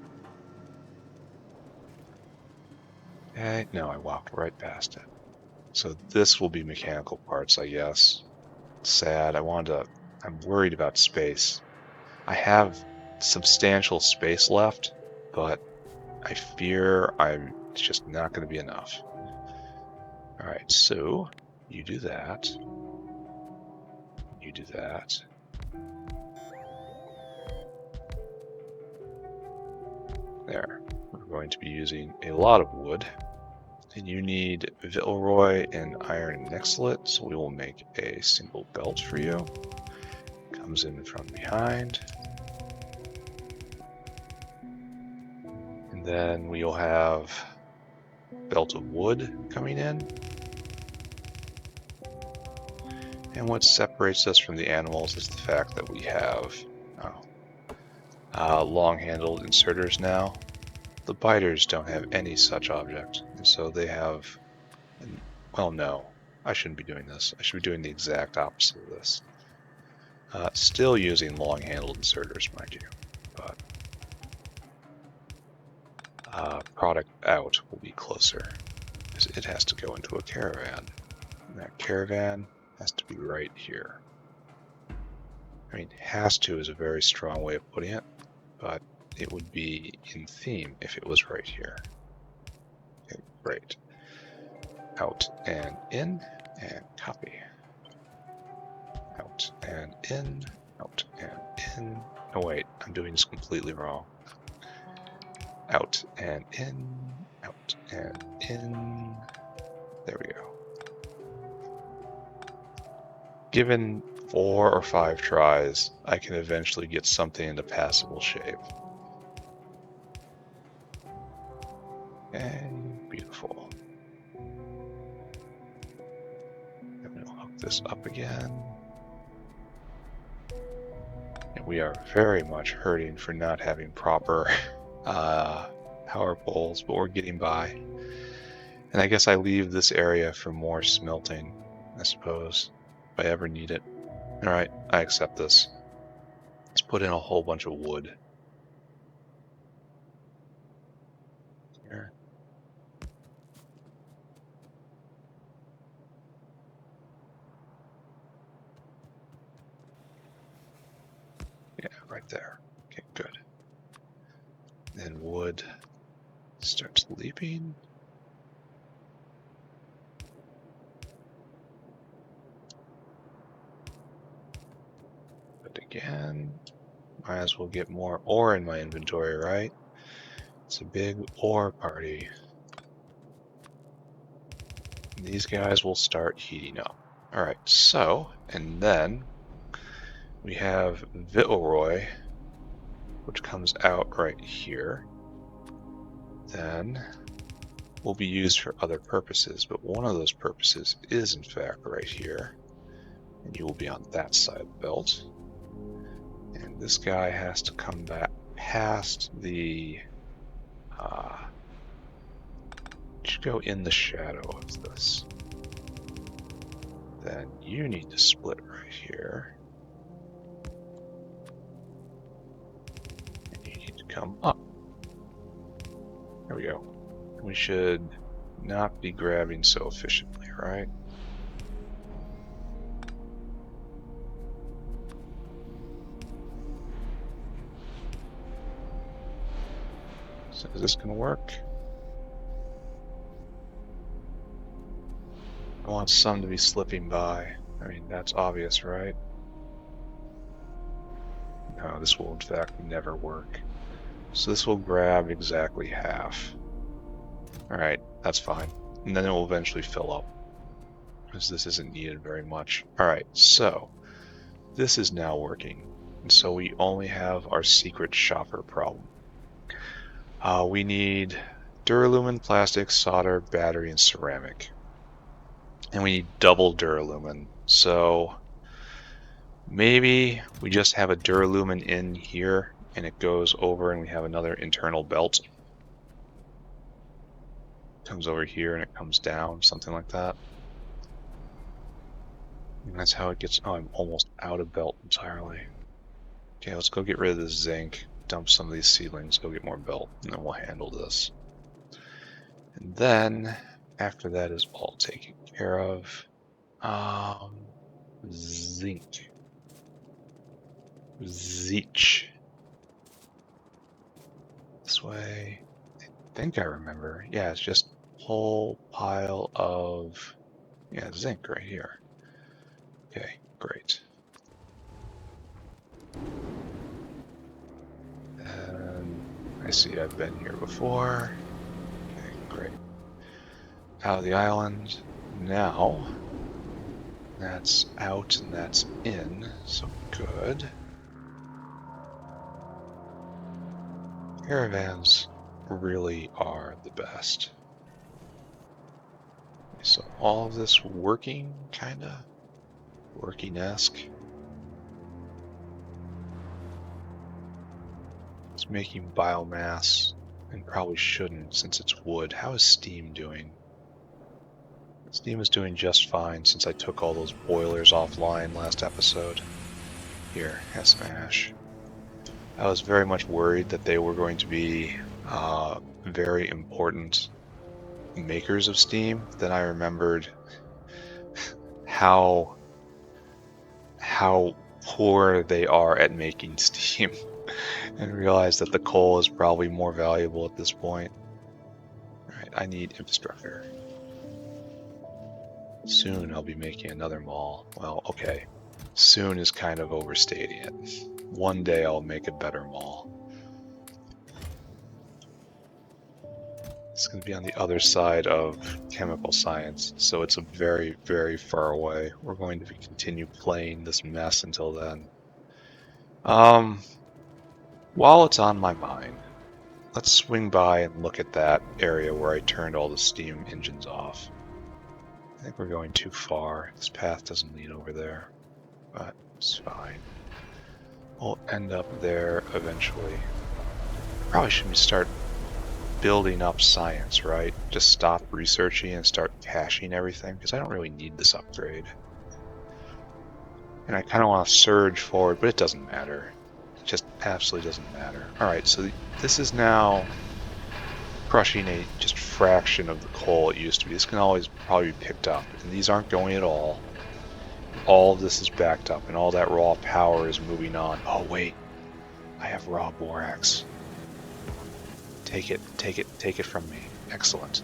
Okay, no, I walked right past it. So this will be mechanical parts, I guess. Sad. I'm worried about space. I have substantial space left, but I fear it's just not going to be enough. All right, so you do that. You do that. There. We're going to be using a lot of wood. And you need Vilroy and iron nixlet, so we will make a single belt for you. Comes in from behind. And then we'll have belt of wood coming in. And what separates us from the animals is the fact that we have long-handled inserters now. The biters don't have any such object, and so they have, well, no, I shouldn't be doing this. I should be doing the exact opposite of this. Still using long-handled inserters, mind you, but product out will be closer, because it has to go into a caravan. And that caravan has to be right here. I mean, has to is a very strong way of putting it, but it would be in theme if it was right here. Okay, great. Out and in, and copy. Out and in, out and in. Oh wait, I'm doing this completely wrong. Out and in, out and in. There we go. Given 4 or 5 tries, I can eventually get something into passable shape. And beautiful. And we'll hook this up again. And we are very much hurting for not having proper power poles, but we're getting by. And I guess I leave this area for more smelting, I suppose, if I ever need it. Alright, I accept this. Let's put in a whole bunch of wood. Here. Yeah, right there. Okay, good. Then wood starts leaping. But again, might as well get more ore in my inventory, right? It's a big ore party. These guys will start heating up. Alright, so, and then we have Vilroy, which comes out right here. Then will be used for other purposes, but one of those purposes is in fact right here. And you will be on that side of the belt. And this guy has to come back past the should go in the shadow of this. Then you need to split right here. And you need to come up. There we go. We should not be grabbing so efficiently, right? So is this going to work? I want some to be slipping by. I mean, that's obvious, right? No, this will in fact never work. So this will grab exactly half. Alright, that's fine. And then it will eventually fill up, because this isn't needed very much. Alright, so this is now working. And so we only have our secret shopper problem. We need duralumin, plastic, solder, battery, and ceramic. And we need double duralumin. So Maybe we just have a duralumin in here and it goes over and we have another internal belt. Comes over here and it comes down, something like that. And that's how it gets. Oh, I'm almost out of belt entirely. Okay, let's go get rid of this zinc, dump some of these seedlings, go get more belt, and then we'll handle this. And then, after that is all taken care of, zinc. Zeech. This way, I think I remember. Yeah, it's just a whole pile of, yeah, zinc right here. Okay, great. And I see I've been here before. Okay, great. Out of the island. Now, that's out and that's in, so good. Caravans really are the best. So all of this working, kinda? Working-esque. It's making biomass, and probably shouldn't since it's wood. How is steam doing? Steam is doing just fine since I took all those boilers offline last episode. Here, have some ash. I was very much worried that they were going to be very important makers of steam. Then I remembered how poor they are at making steam and realized that the coal is probably more valuable at this point. Alright, I need infrastructure. Soon I'll be making another mall. Well, okay. Soon is kind of overstating it. One day I'll make a better mall. It's going to be on the other side of chemical science, so it's a very, very far away. We're going to continue playing this mess until then. While it's on my mind, let's swing by and look at that area where I turned all the steam engines off. I think we're going too far. This path doesn't lead over there, but it's fine. We'll end up there eventually. Probably shouldn't start building up science, right? Just stop researching and start caching everything, because I don't really need this upgrade. And I kind of want to surge forward, but it doesn't matter. It just absolutely doesn't matter. Alright, so this is now crushing a just fraction of the coal it used to be. This can always probably be picked up, and these aren't going at all. All of this is backed up, and all that raw power is moving on. Oh wait, I have raw borax. Take it, take it, take it from me. Excellent.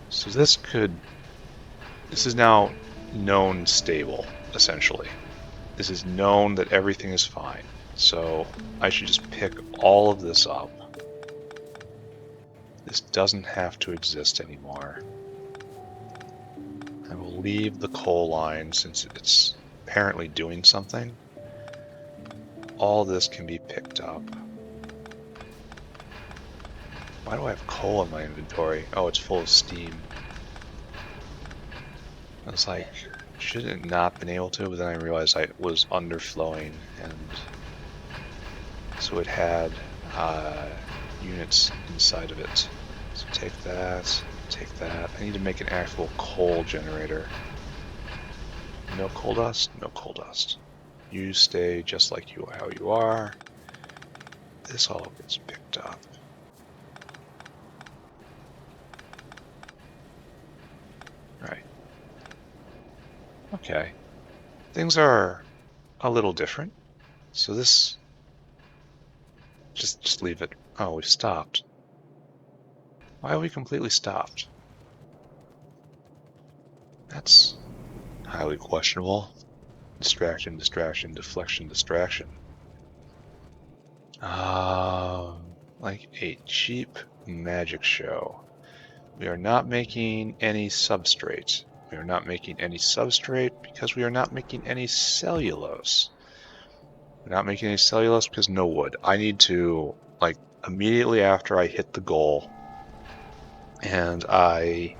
So this is now known stable, essentially. This is known that everything is fine. So I should just pick all of this up. This doesn't have to exist anymore. I will leave the coal line since it's apparently doing something. All this can be picked up. Why do I have coal in my inventory? Oh, it's full of steam. I was like, should it not been able to? But then I realized I was underflowing, and so it had units inside of it. So take that, take that. I need to make an actual coal generator. No coal dust? No coal dust. You stay just like how you are. This all gets picked up. Right. Okay. Things are a little different. So this... Just leave it. Oh, we've stopped. Why have we completely stopped? That's highly questionable. Distraction, distraction, deflection, distraction. Like a cheap magic show. We are not making any substrate. We are not making any substrate because we are not making any cellulose. We're not making any cellulose because no wood. I need to, like, immediately after I hit the goal, and I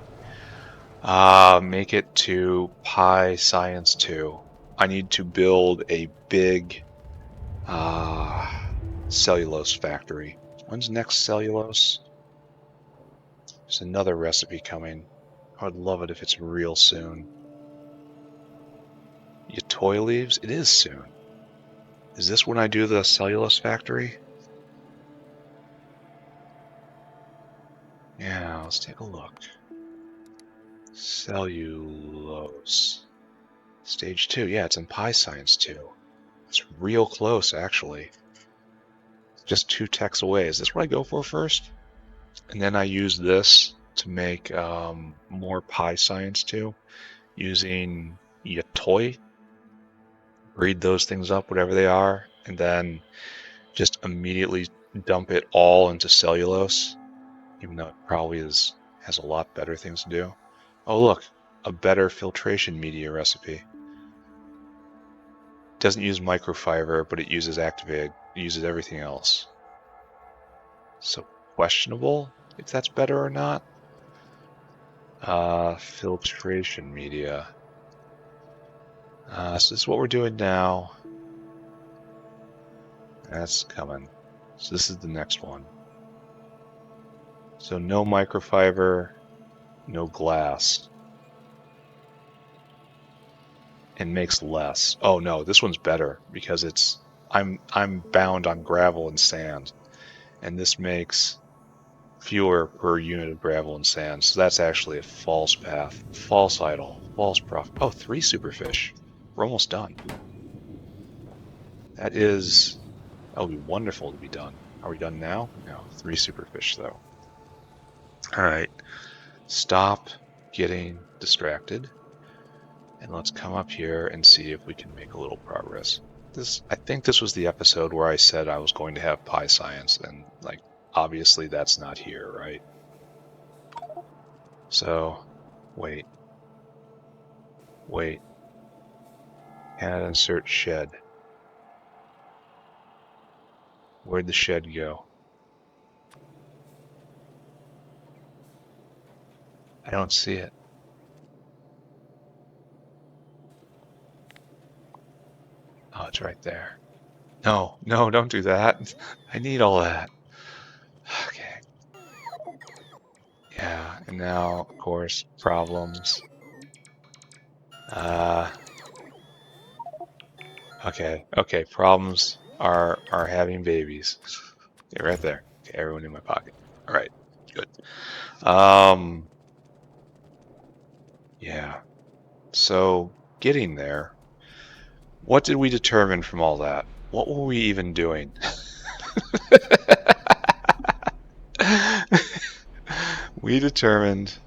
make it to Pi Science 2, I need to build a big cellulose factory. When's next cellulose? There's another recipe coming. I would love it if it's real soon. Yatoi leaves? It is soon. Is this when I do the cellulose factory? Yeah, let's take a look. Cellulose. Stage 2. Yeah, it's in Pi Science 2. It's real close, actually. Just 2 techs away. Is this what I go for first? And then I use this to make more Pi Science 2 using Yatoi. Breed those things up, whatever they are, and then just immediately dump it all into cellulose, even though it probably has a lot better things to do. Oh look, a better filtration media recipe. Doesn't use microfiber, but it uses activated. It uses everything else. So questionable if that's better or not. Filtration media. So this is what we're doing now. That's coming. So this is the next one. So no microfiber, no glass. And makes less. Oh no, this one's better because it's I'm bound on gravel and sand. And this makes fewer per unit of gravel and sand. So that's actually a false path. False idol. False profit. Oh, 3 superfish. We're almost done. That is... That would be wonderful to be done. Are we done now? No. 3 superfish, though. Alright. Stop getting distracted. And let's come up here and see if we can make a little progress. I think this was the episode where I said I was going to have Pi Science, and, like, obviously that's not here, right? So, wait. Add insert shed. Where'd the shed go? I don't see it. Oh, it's right there. No, don't do that. I need all that. Okay. Yeah, and now, of course, problems. Okay, problems are having babies. Okay, right there. Okay, everyone in my pocket. All right, good. Yeah. So, getting there, what did we determine from all that? What were we even doing? We determined...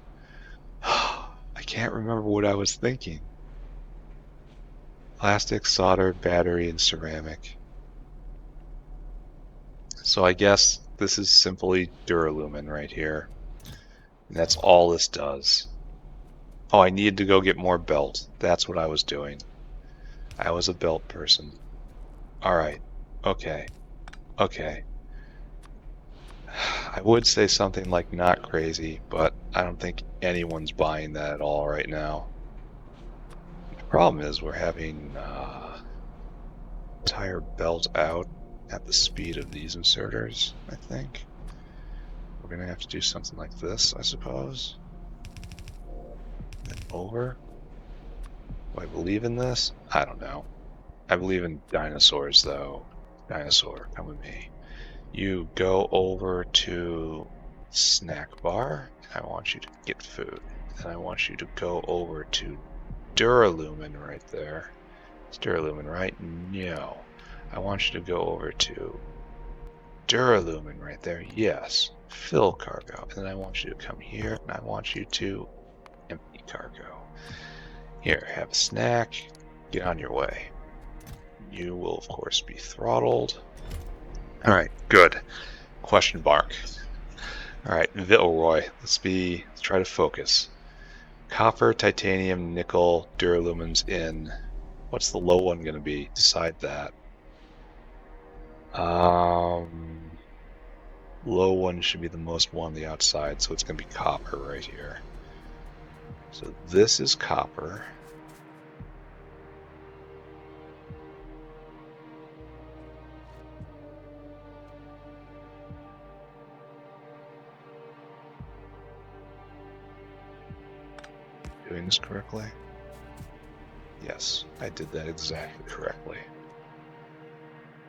I can't remember what I was thinking. Plastic, solder, battery, and ceramic. So I guess this is simply Duralumin right here. And that's all this does. Oh, I needed to go get more belt. That's what I was doing. I was a belt person. Alright. Okay. I would say something like not crazy, but I don't think anyone's buying that at all right now. The problem is we're having entire belt out at the speed of these inserters, I think. We're going to have to do something like this, I suppose. Then over. Do I believe in this? I don't know. I believe in dinosaurs, though. Dinosaur, come with me. You go over to snack bar, and I want you to get food. And I want you to go over to Duralumin right there. It's Duralumin, right? No. I want you to go over to Duralumin right there. Yes. Fill cargo. And then I want you to come here, and I want you to empty cargo. Here, have a snack. Get on your way. You will, of course, be throttled. Alright, good. Question mark. Alright, Vilroy. Let's try to focus. Copper, titanium, nickel, Duralumin's in. What's the low one going to be? Decide that. Low one should be the most one on the outside, so it's going to be copper right here. So this is copper. doing this correctly? Yes, I did that exactly correctly.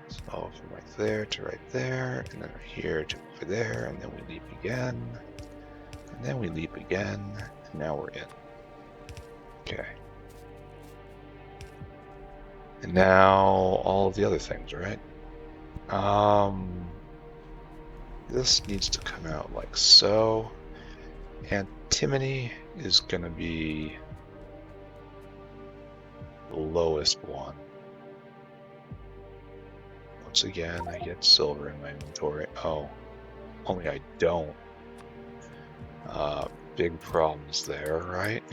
So from right there to right there, and then here to over there, and then we leap again, and then we leap again, and now we're in. Okay. And now all of the other things, right? This needs to come out like so. Antimony is going to be the lowest one. Once again, I get silver in my inventory. Oh, only I don't. Big problems there, right?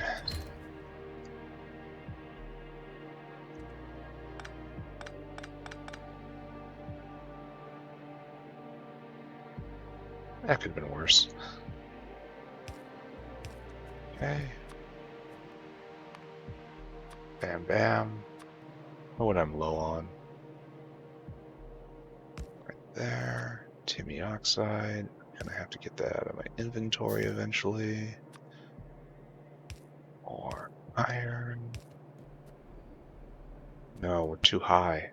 That could have been worse. Okay. Bam, bam. Know what I'm low on. Right there. Timmy oxide. I'm gonna have to get that out of my inventory eventually. Or iron. No, we're too high.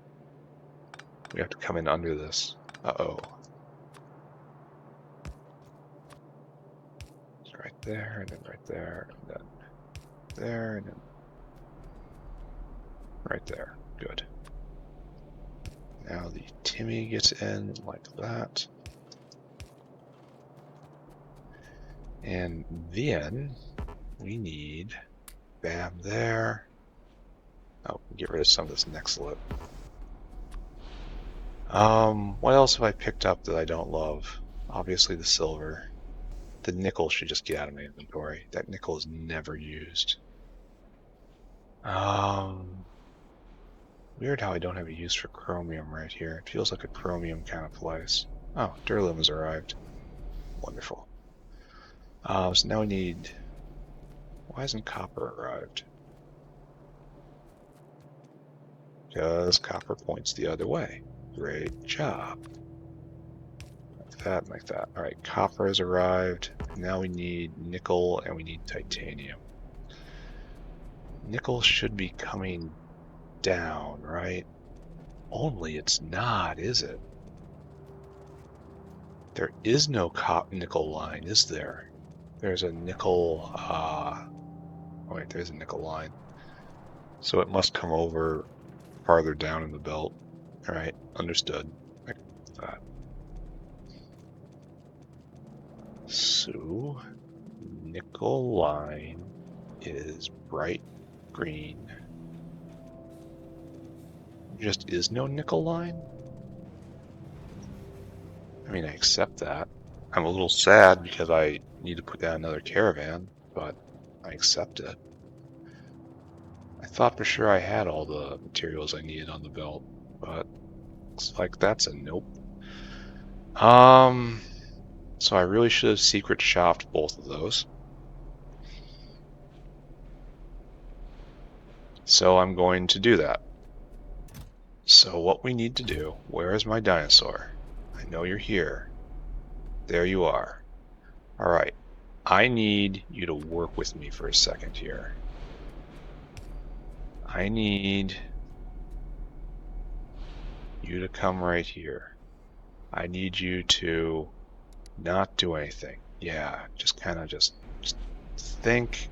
We have to come in under this. Uh-oh. It's right there, and then right there, and then there, and then right there. Good. Now the Timmy gets in like that. And then we need bam there. Oh, get rid of some of this next lip. What else have I picked up that I don't love? Obviously the silver. The nickel should just get out of my inventory. That nickel is never used. Weird how I don't have a use for chromium right here. It feels like a chromium kind of place. Oh, Durlum has arrived. Wonderful. So now we need... Why hasn't copper arrived? Because copper points the other way. Great job. Like that, like that. Alright, copper has arrived. Now we need nickel and we need titanium. Nickel should be coming down, right? Only it's not, is it? There is no nickel line, is there? There's a nickel, oh wait, there's a nickel line. So it must come over farther down in the belt. Alright, understood. So, nickel line is bright green. There just is no nickel line? I mean, I accept that. I'm a little sad because I need to put down another caravan, but I accept it. I thought for sure I had all the materials I needed on the belt, but looks like that's a nope. So I really should have secret shopped both of those. So I'm going to do that. So what we need to do, where is my dinosaur? I know you're here. There you are. Alright, I need you to work with me for a second here. I need you to come right here. I need you to not do anything. Yeah, just kind of just think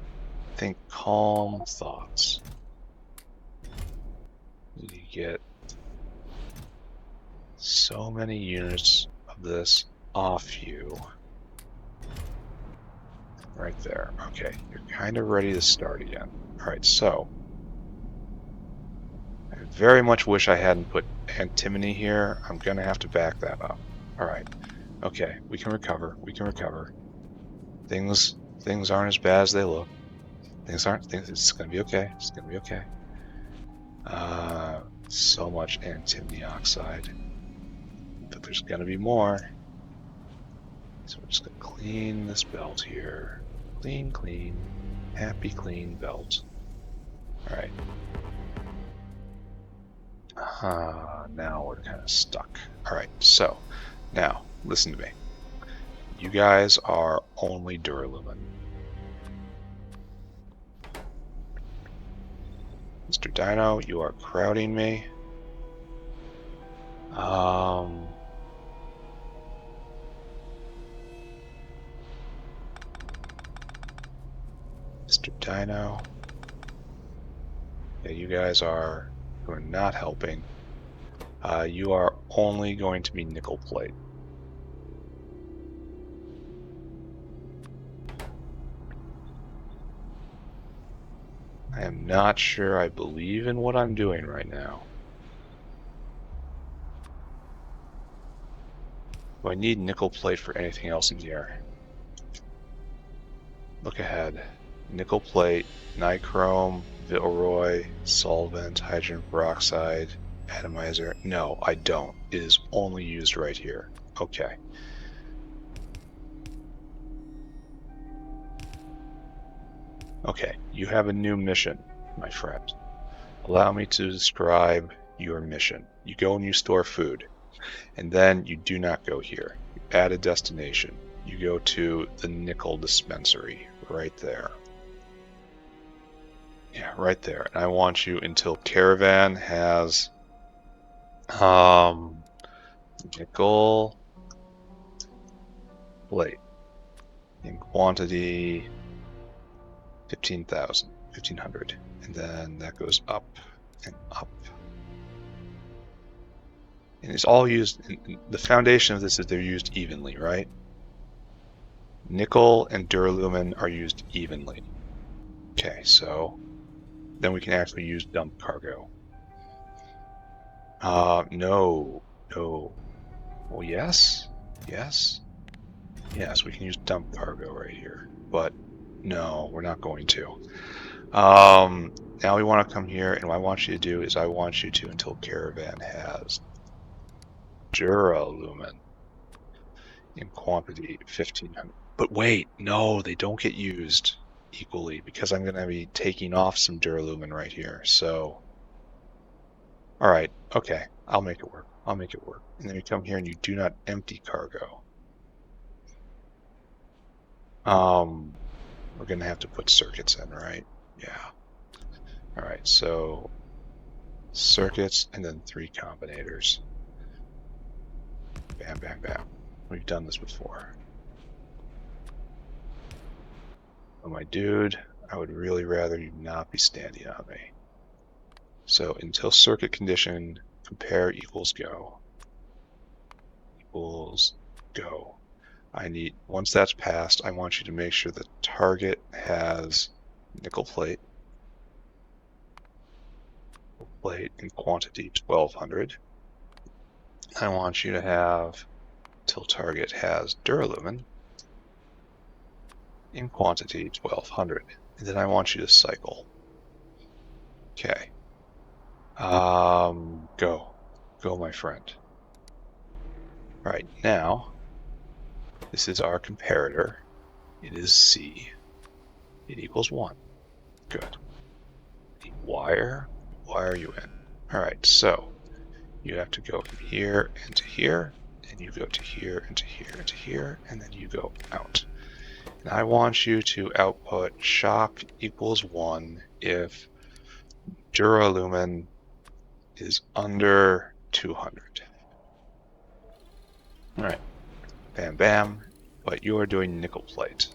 calm thoughts. You get so many units of this off you. Right there. Okay, you're kind of ready to start again. Alright, so I very much wish I hadn't put antimony here. I'm gonna have to back that up. Alright. Okay, we can recover. We can recover. Things aren't as bad as they look. It's gonna be okay. It's gonna be okay. So much antimony oxide. But there's gonna be more. So we're just gonna clean this belt here. Clean, clean. Happy clean belt. Alright. Now we're kind of stuck. Alright, so now listen to me. You guys are only duralumin. Mr. Dino, you are crowding me. Mr. Dino. Yeah, you guys are not helping. You are only going to be nickel plate. I am not sure I believe in what I'm doing right now. Do I need nickel plate for anything else in here? Look ahead. Nickel plate, nichrome, Vilroy, solvent, hydrogen peroxide, atomizer. No, I don't. It is only used right here. Okay. Okay, you have a new mission, my friend. Allow me to describe your mission. You go and you store food, and then you do not go here. You add a destination. You go to the nickel dispensary, right there. Yeah, right there. And I want you until Caravan has nickel plate in quantity 15,000, 1,500, and then that goes up and up. And it's all used, the foundation of this is they're used evenly, right? Nickel and duralumin are used evenly. Okay, so then we can actually use dump cargo. No. Well, yes, we can use dump cargo right here, but no, we're not going to. Now we want to come here, and what I want you to do is I want you to, until Caravan has duralumin in quantity 1,500. But wait, no, they don't get used equally because I'm going to be taking off some duralumin right here. So, all right, okay, I'll make it work. And then you come here and you do not empty cargo. We're going to have to put circuits in, right? Yeah. All right, so circuits and then 3 combinators. Bam, bam, bam. We've done this before. Oh, my dude, I would really rather you not be standing on me. So until circuit condition compare equals go. I need, once that's passed, I want you to make sure the target has nickel plate. Plate in quantity 1,200. I want you to have till target has duralumin in quantity 1,200. And then I want you to cycle. Okay. Go, my friend. All right, now this is our comparator. It is C. It equals 1. Good. The wire are you in? All right, so you have to go from here into here, and you go to here, into here, into here, and then you go out. And I want you to output shock equals 1 if duralumin is under 200. All right, bam, bam, but you are doing nickel plate.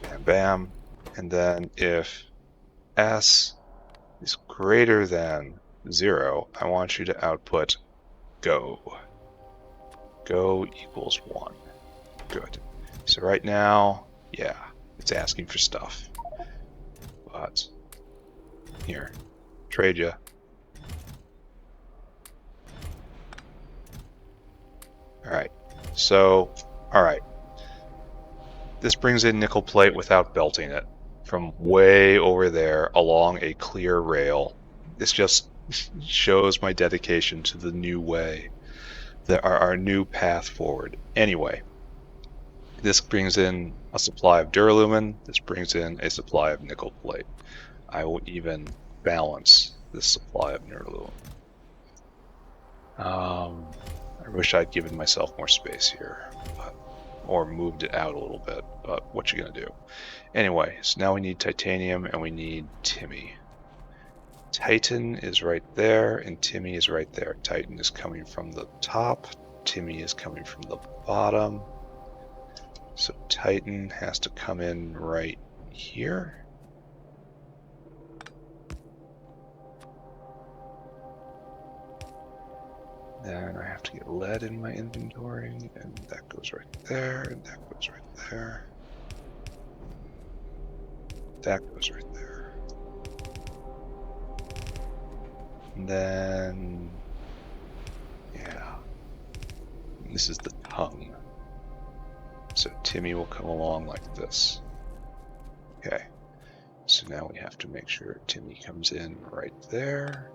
Bam, bam, and then if S is greater than 0, I want you to output go. Go equals 1. Good. So right now, yeah, it's asking for stuff. But here, trade ya. Alright, so, alright. This brings in nickel plate without belting it from way over there along a clear rail. This just shows my dedication to the new way, our new path forward. Anyway, this brings in a supply of duralumin. This brings in a supply of nickel plate. I will even balance this supply of duralumin. I wish I'd given myself more space here, but or moved it out a little bit, but what you gonna do? Anyway, so now we need titanium and we need Timmy. Titan is right there and Timmy is right there. Titan is coming from the top, Timmy is coming from the bottom. So Titan has to come in right here. Then I have to get lead in my inventory, and that goes right there, and that goes right there. That goes right there. And then, yeah, this is the tongue. So Timmy will come along like this. Okay, so now we have to make sure Timmy comes in right there.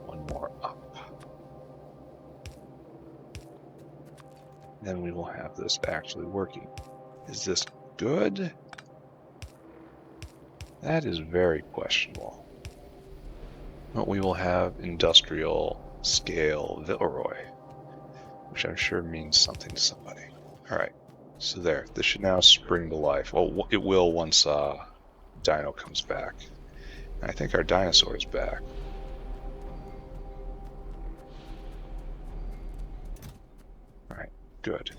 One more up. Then we will have this actually working. Is this good? That is very questionable. But we will have industrial scale Villeroy, which I'm sure means something to somebody. Alright, so there. This should now spring to life. Well, it will once Dino comes back. And I think our dinosaur is back. Alright, good.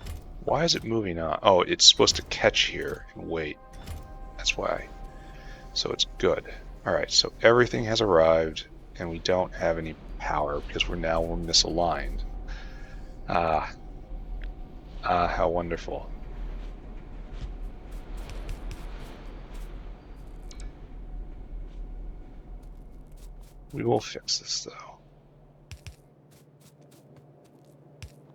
Why is it moving on? Oh, it's supposed to catch here and wait. That's why. So it's good. Alright, so everything has arrived, and we don't have any power because we're misaligned. How wonderful. We will fix this, though.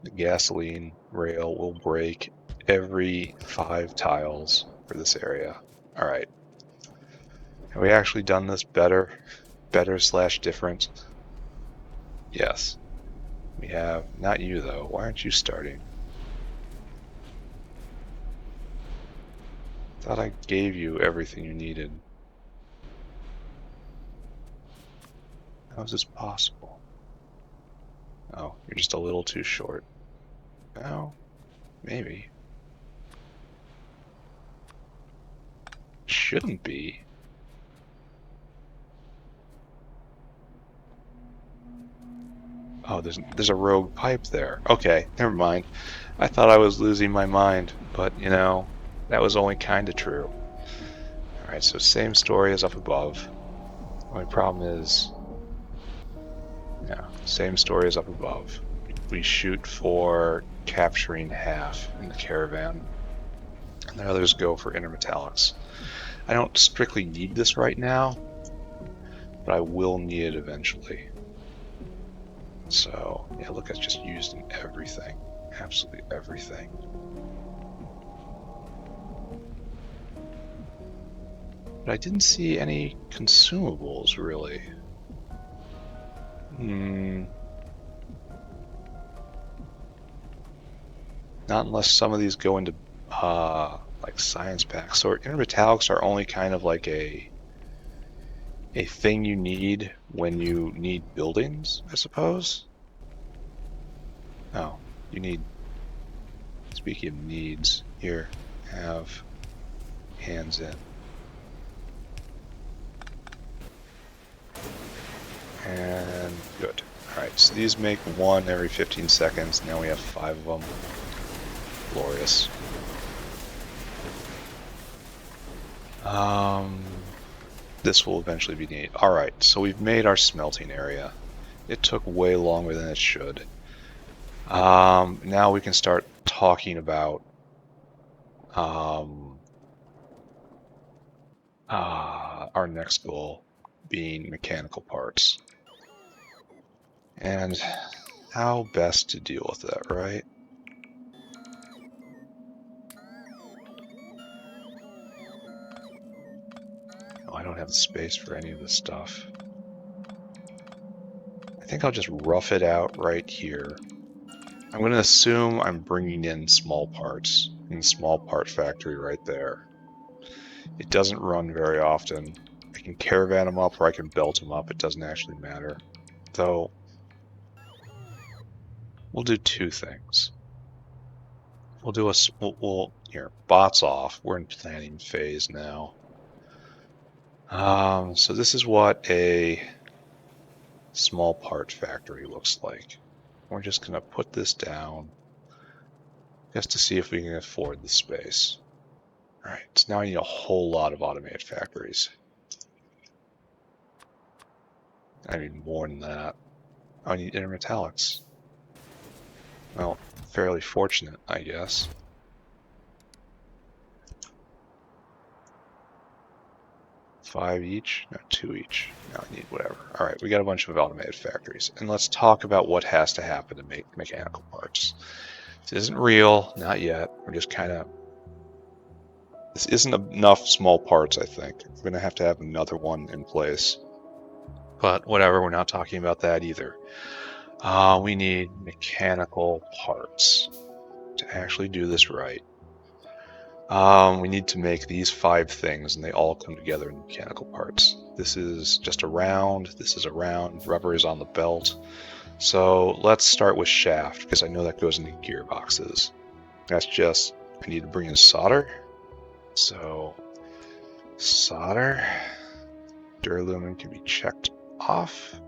The gasoline rail will break every 5 tiles for this area. Alright. Have we actually done this better? Better/different? Yes. We have. Not you, though. Why aren't you starting? Thought I gave you everything you needed. How is this possible? Oh, you're just a little too short. Oh, maybe. Shouldn't be. Oh, there's a rogue pipe there. Okay, never mind. I thought I was losing my mind, but you know, that was only kind of true. Alright, so same story as up above. My problem is, yeah, same story as up above. We shoot for capturing half in the caravan, and the others go for intermetallics. I don't strictly need this right now, but I will need it eventually. So, yeah, look, it's just used in everything. Absolutely everything. But I didn't see any consumables, really. Not unless some of these go into, like science packs. So intermetallics are only kind of like a thing you need when you need buildings, I suppose. Oh, you need, speaking of needs, here, have hands in. And good. Alright, so these make 1 every 15 seconds. Now we have 5 of them. Glorious. This will eventually be neat. Alright, so we've made our smelting area. It took way longer than it should. Now we can start talking about our next goal being mechanical parts. And how best to deal with that, right? Oh, I don't have the space for any of this stuff. I think I'll just rough it out right here. I'm going to assume I'm bringing in small parts in the small part factory right there. It doesn't run very often. I can caravan them up or I can belt them up. It doesn't actually matter. Though, we'll do two things. We'll do here, bots off. We're in planning phase now. So this is what a small part factory looks like. We're just going to put this down just to see if we can afford the space. All right, so now I need a whole lot of automated factories. I need more than that. I need intermetallics. Well, fairly fortunate, I guess. Five each? No, two each. No, I need whatever. All right, we got a bunch of automated factories. And let's talk about what has to happen to make mechanical parts. This isn't real, not yet. We're just kind of... This isn't enough small parts, I think. We're going to have another one in place. But whatever, we're not talking about that either. We need mechanical parts to actually do this right. We need to make these 5 things, and they all come together in mechanical parts. This is just a round, this is a round, rubber is on the belt. So let's start with shaft, because I know that goes into gearboxes. That's just, I need to bring in solder. So, solder, duralumin can be checked off.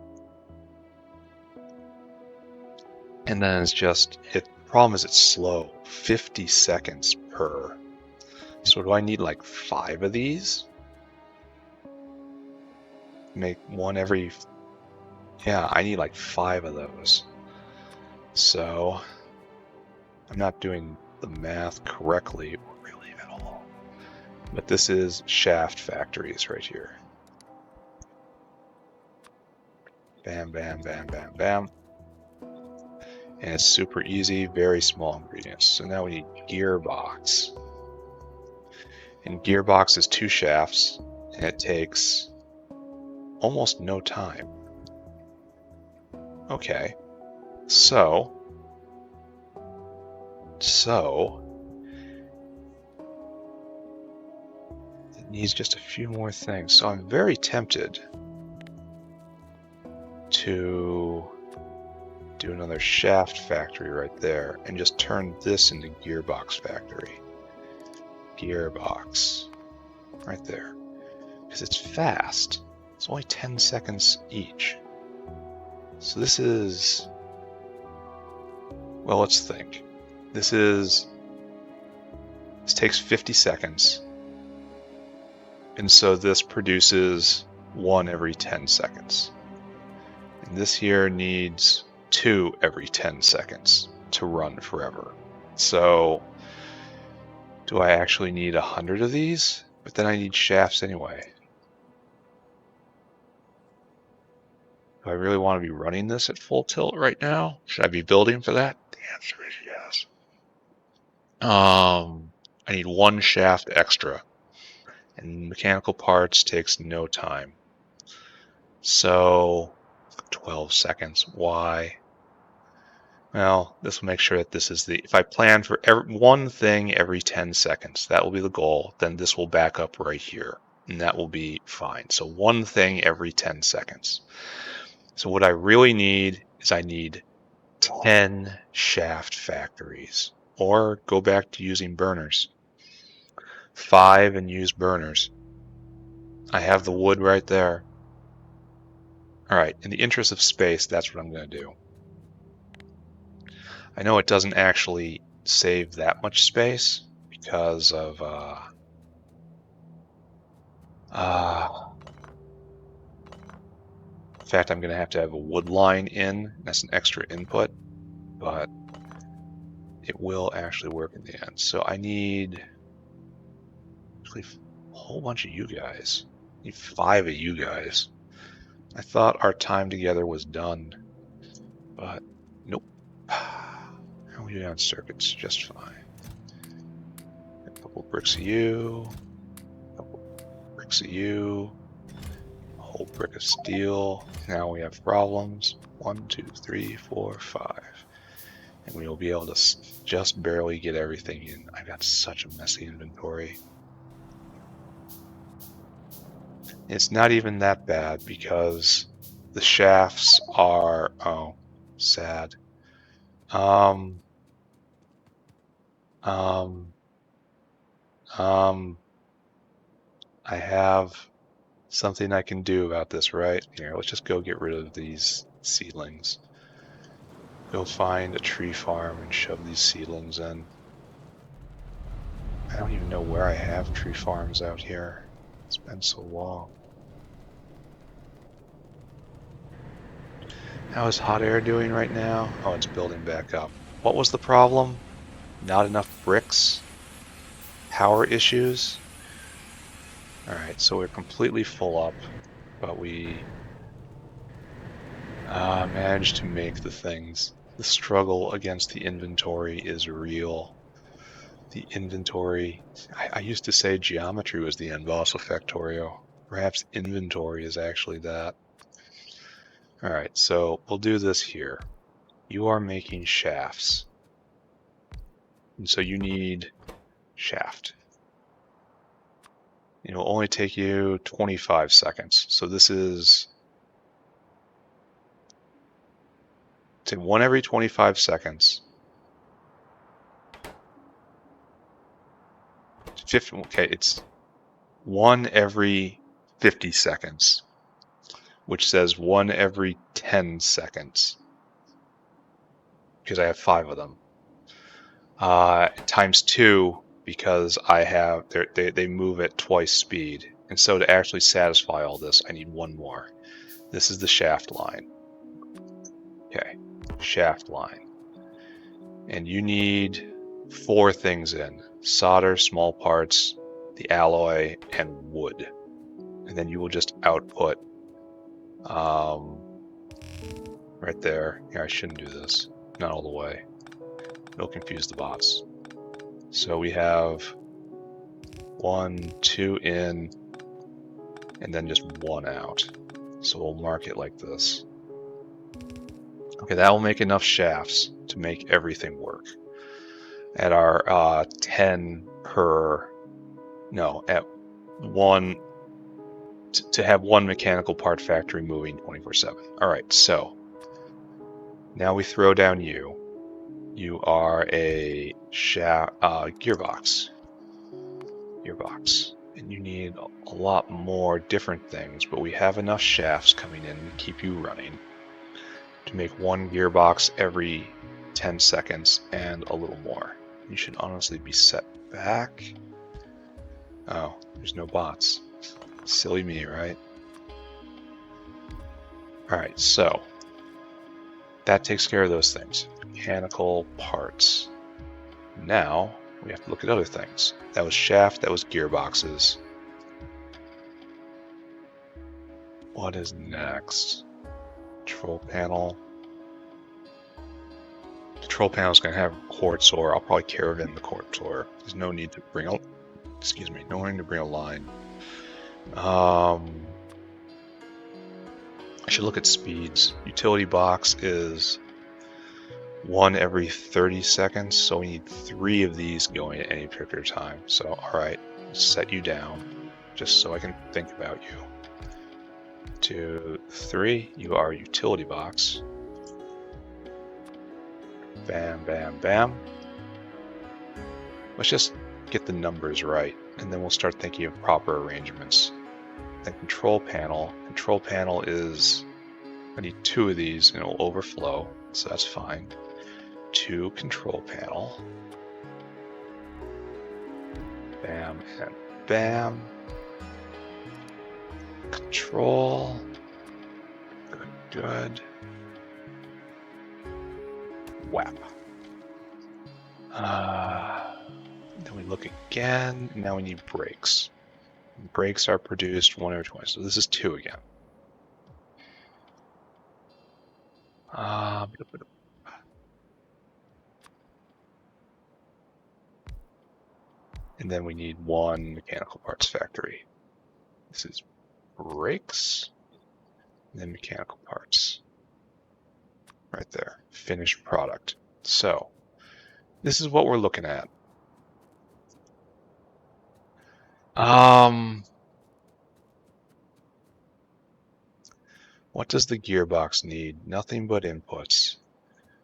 And then it's just, the problem is it's slow, 50 seconds per. So do I need like 5 of these? Make one every, yeah, I need like 5 of those. So, I'm not doing the math correctly, really at all. But this is shaft factories right here. Bam, bam, bam, bam, bam. And it's super easy, very small ingredients. So now we need gearbox. And gearbox is 2 shafts, and it takes almost no time. Okay, so it needs just a few more things. So I'm very tempted to do another shaft factory right there and just turn this into gearbox factory. Gearbox right there, because it's fast. It's only 10 seconds each. So this is, well, let's think. This takes 50 seconds. And so this produces 1 every 10 seconds. And this here needs 2 every 10 seconds to run forever. So do I actually need 100 of these? But then I need shafts anyway. Do I really want to be running this at full tilt right now? Should I be building for that? The answer is yes. I need 1 shaft extra. And mechanical parts takes no time. So 12 seconds. Why? Well, this will make sure that this is if I plan for one thing every 10 seconds, that will be the goal, then this will back up right here, and that will be fine. So one thing every 10 seconds. So what I really need is I need 10 shaft factories, or go back to using burners. 5 and use burners. I have the wood right there. All right, in the interest of space, that's what I'm going to do. I know it doesn't actually save that much space because of in fact, I'm going to have a wood line in. That's an extra input, but it will actually work in the end. So I need actually a whole bunch of you guys. I need 5 of you guys. I thought our time together was done, but nope. How are we doing on circuits? Just fine. A couple bricks of you, a couple bricks of you, a whole brick of steel. Now we have problems. 1, 2, 3, 4, 5. And we will be able to just barely get everything in. I've got such a messy inventory. It's not even that bad because the shafts are, oh, sad. Um, I have something I can do about this, right? Here, let's just go get rid of these seedlings. Go find a tree farm and shove these seedlings in. I don't even know where I have tree farms out here. It's been so long. How is hot air doing right now? Oh, it's building back up. What was the problem? Not enough bricks? Power issues? Alright, so we're completely full up, but we managed to make the things. The struggle against the inventory is real. The inventory, I used to say geometry was the end boss of Factorio. Perhaps inventory is actually that. Alright, so we'll do this here. You are making shafts. And so you need shaft. It'll only take you 25 seconds. So this is one every 25 seconds. 50, okay, it's one every 50 seconds, which says one every 10 seconds, because I have 5 of them. Times 2, because I have, they move at twice speed. And so to actually satisfy all this, I need one more. This is the shaft line. Okay, shaft line. And you need 4 things in: solder, small parts, the alloy, and wood. And then you will just output right there. Here, I shouldn't do this. Not all the way. It'll confuse the bots. So we have 1, 2 in, and then just 1 out. So we'll mark it like this. Okay, that will make enough shafts to make everything work. At our 10 per, no, at 1, to have 1 mechanical part factory moving 24/7. All right, so now we throw down you. You are a gearbox. And you need a lot more different things, but we have enough shafts coming in to keep you running to make 1 gearbox every 10 seconds and a little more. You should honestly be set back. Oh, there's no bots. Silly me, right? Alright, so that takes care of those things. Mechanical parts. Now we have to look at other things. That was shaft, that was gearboxes. What is next? Control panel. Control panel is going to have quartz ore. I'll probably caravan the quartz ore. There's no need to bring a, no need to bring a line. I should look at speeds. Utility box is 1 every 30 seconds, so we need 3 of these going at any particular time. So, alright, set you down, just so I can think about you. 2, 3, you are utility box. Bam, bam, bam. Let's just get the numbers right, and then we'll start thinking of proper arrangements. Then control panel. Control panel is, I need 2 of these and it will overflow, so that's fine. 2 control panel. Bam and bam. Control. Good, good. Whap. Then we look again. Now we need brakes. Brakes are produced 1 every 20, so this is 2 again. And then we need 1 mechanical parts factory. This is brakes, and then mechanical parts. Right there, finished product. So, this is what we're looking at. What does the gearbox need? Nothing but inputs.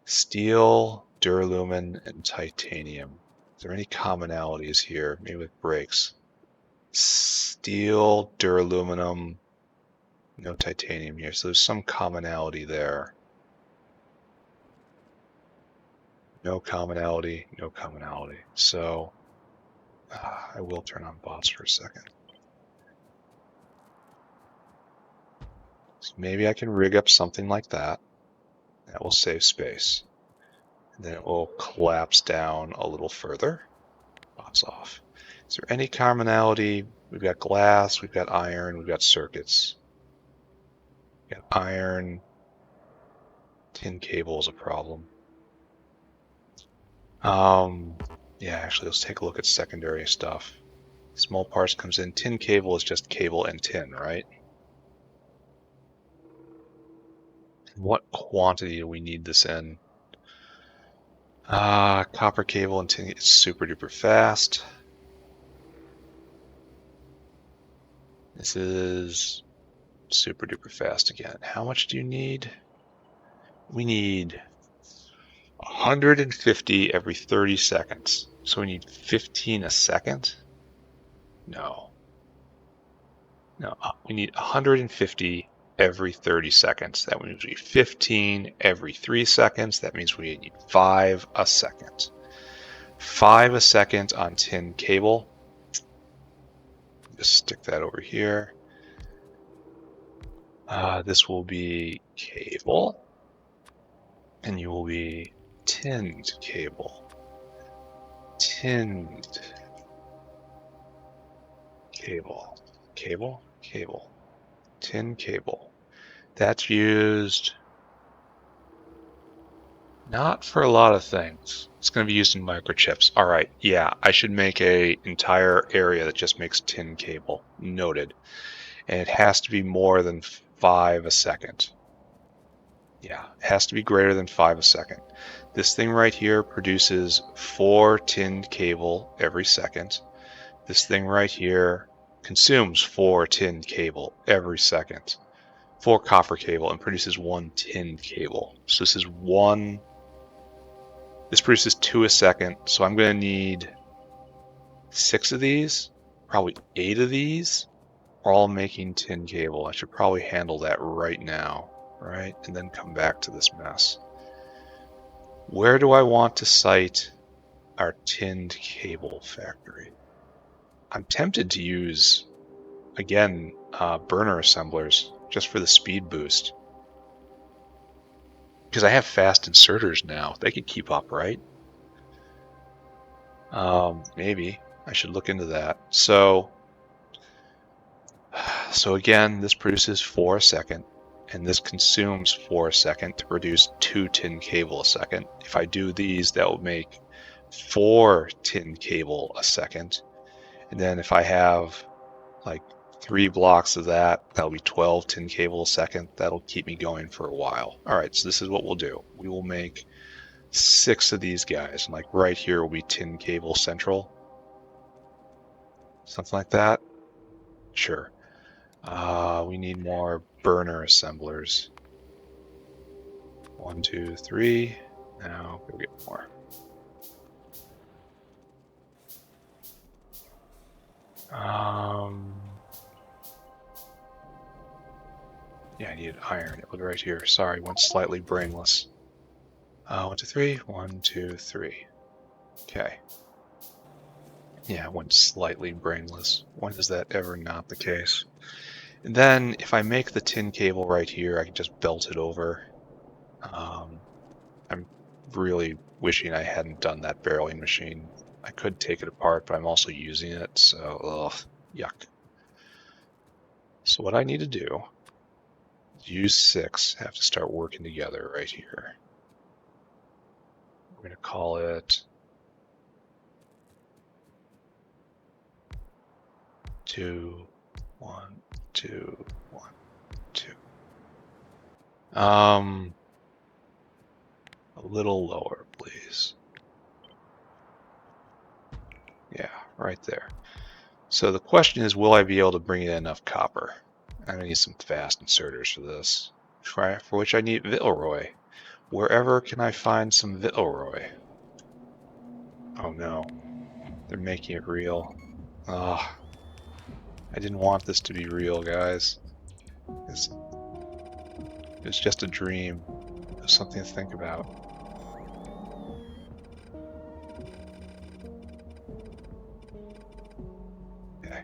Steel, duralumin, and titanium. Is there any commonalities here? Maybe with brakes. Steel, duraluminum, no titanium here, so there's some commonality there. No commonality, no commonality. So I will turn on bots for a second. So maybe I can rig up something like that. That will save space. And then it will collapse down a little further. Bots off. Is there any commonality? We've got glass, we've got iron, we've got circuits. We've got iron. Tin cable is a problem. Yeah, actually, let's take a look at secondary stuff. Small parts comes in. Tin cable is just cable and tin, right? What quantity do we need this in? Copper cable and tin is super duper fast. This is super duper fast again. How much do you need? We need 150 every 30 seconds. So we need 15 a second? No. No, we need 150 every 30 seconds. That means we need 15 every 3 seconds. That means we need 5 a second. 5 a second on tin cable. Just stick that over here. This will be cable. And you will be tinned cable. Tinned cable. Cable? Cable. Tin cable. That's used not for a lot of things. It's going to be used in microchips. All right, yeah, I should make an entire area that just makes tin cable. Noted. And it has to be more than 5 a second. Yeah, it has to be greater than 5 a second. This thing right here produces 4 tinned cable every second. This thing right here consumes 4 tinned cable every second. 4 copper cable and produces 1 tinned cable. So this is 1. This produces 2 a second. So I'm going to need 6 of these, probably 8 of these, all making tin cable. I should probably handle that right now, right? And then come back to this mess. Where do I want to site our tinned cable factory? I'm tempted to use, again, burner assemblers just for the speed boost. Because I have fast inserters now. They could keep up, right? Maybe. I should look into that. So again, this produces 4 a second, and this consumes 4 a second to produce 2 tin cable a second. If I do these, that will make 4 tin cable a second. And then if I have like 3 blocks of that, that'll be 12 tin cable a second. That'll keep me going for a while. All right, so this is what we'll do. We will make 6 of these guys, and like right here will be tin cable central. Something like that. Sure. We need more burner assemblers. 1, 2, 3. Now go get more. Yeah, I needed iron. It was right here. Sorry, went slightly brainless. 1, 2, 3. 1, 2, 3. Okay. Yeah, it went slightly brainless. When is that ever not the case? And then if I make the tin cable right here, I can just belt it over. I'm really wishing I hadn't done that barreling machine. I could take it apart, but I'm also using it, so ugh, yuck. So what I need to do is use 6, have to start working together right here. We're going to call it 2, 1, 2, 1, 2. A little lower, please. Yeah, right there. So the question is, will I be able to bring in enough copper? I'm going to need some fast inserters for this, for which I need Villeroy, Wherever can I find some Villeroy? Oh no, they're making it real. Ah, I didn't want this to be real, guys. It's just a dream. It's something to think about. Okay.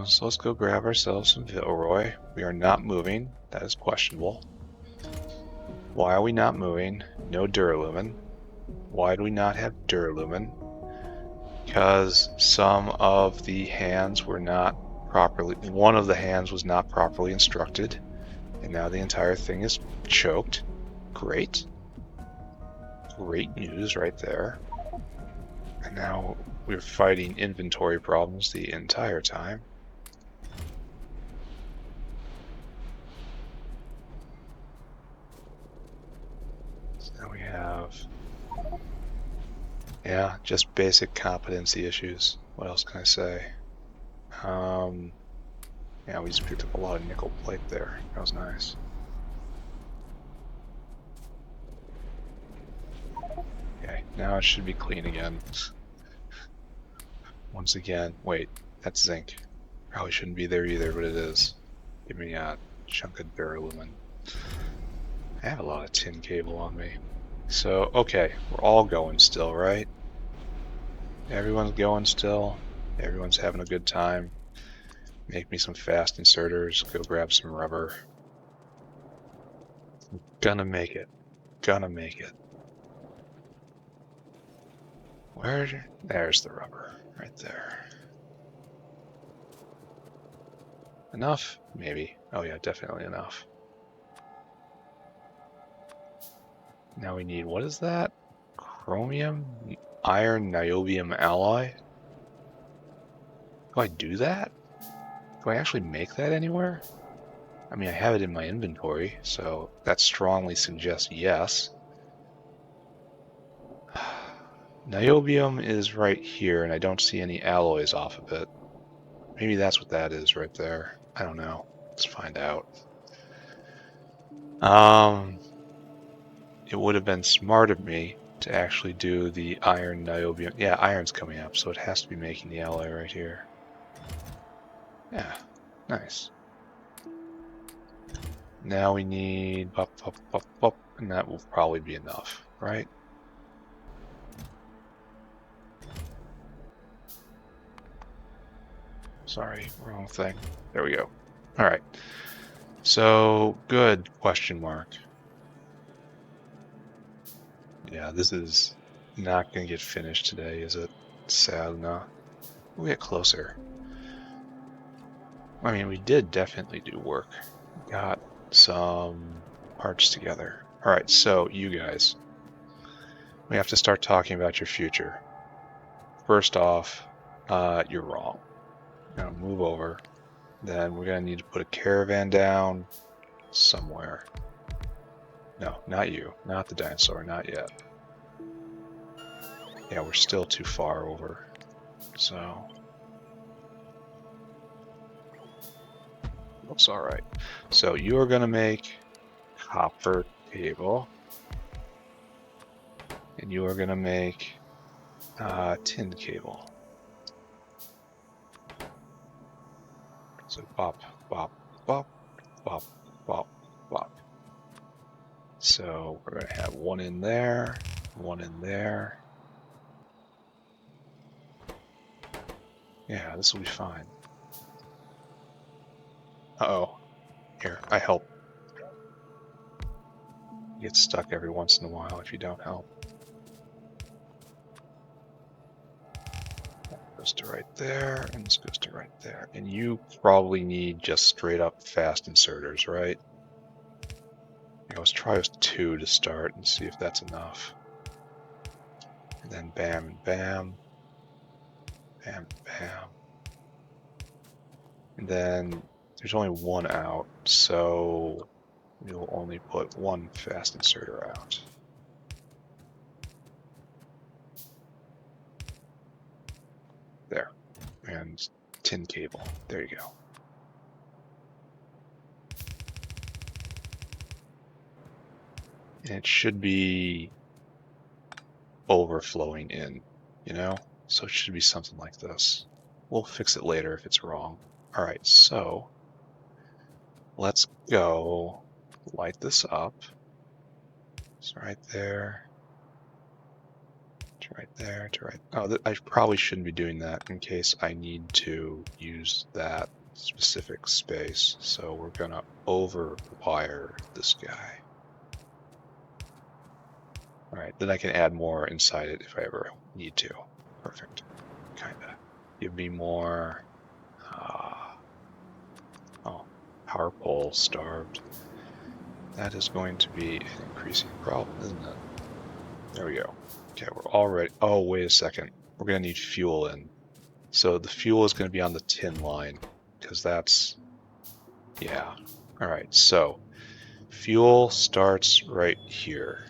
So let's go grab ourselves some Villeroy. We are not moving. That is questionable. Why are we not moving? No Duralumin. Why do we not have Duralumin? Because some of the hands were not properly, one of the hands was not properly instructed, and now the entire thing is choked. Great. Great news right there. And now we're fighting inventory problems the entire time. So now we have, yeah, just basic competency issues. What else can I say? Yeah, we just picked up a lot of nickel plate there. That was nice. Okay, now it should be clean again. Once again, wait, that's zinc. Probably shouldn't be there either, but it is. Give me a chunk of duralumin. I have a lot of tin cable on me. So, okay, we're all going still, right? Everyone's going still. Everyone's having a good time. Make me some fast inserters. Go grab some rubber. Gonna make it. Gonna make it. Where? There's the rubber. Right there. Enough? Maybe. Oh yeah, definitely enough. Now we need, what is that? Chromium? Iron niobium alloy? Do I do that? Do I actually make that anywhere? I mean, I have it in my inventory, so that strongly suggests yes. Niobium is right here, and I don't see any alloys off of it. Maybe that's what that is right there. I don't know. Let's find out. It would have been smart of me to actually do the iron niobium. Yeah, iron's coming up, so it has to be making the alloy right here. Yeah, nice. Now we need and that will probably be enough, right? Sorry, wrong thing. There we go. All right. So good question mark. Yeah, this is not going to get finished today, is it? Sad enough. We'll get closer. I mean, we did definitely do work. Got some parts together. All right, so you guys, we have to start talking about your future. First off, you're wrong. You're gonna move over. Then we're gonna need to put a caravan down somewhere. No, not you. Not the dinosaur. Not yet. Yeah, we're still too far over. So looks all right. So you are gonna make copper cable, and you are gonna make tin cable. So bop, bop, bop, bop, bop, bop. So we're gonna have one in there, one in there. Yeah, this will be fine. Uh-oh. Here, I help. You get stuck every once in a while if you don't help. That goes to right there, and this goes to right there. And you probably need just straight up fast inserters, right? Let's try with 2 to start and see if that's enough. And then bam and bam. Bam and bam. And then there's only 1 out, so we'll only put 1 fast inserter out. There. And tin cable. There you go. And it should be overflowing in, you know? So it should be something like this. We'll fix it later if it's wrong. All right, so let's go light this up. It's right there. It's right there. It's right. Oh, I probably shouldn't be doing that in case I need to use that specific space. So we're gonna overwire this guy. All right, then I can add more inside it if I ever need to. Perfect. Kinda. Give me more. Oh, power pole starved. That is going to be an increasing problem, isn't it? There we go. Okay, we're all ready. Oh, wait a second. We're going to need fuel in. So the fuel is going to be on the tin line, because that's... Yeah. All right, so fuel starts right here.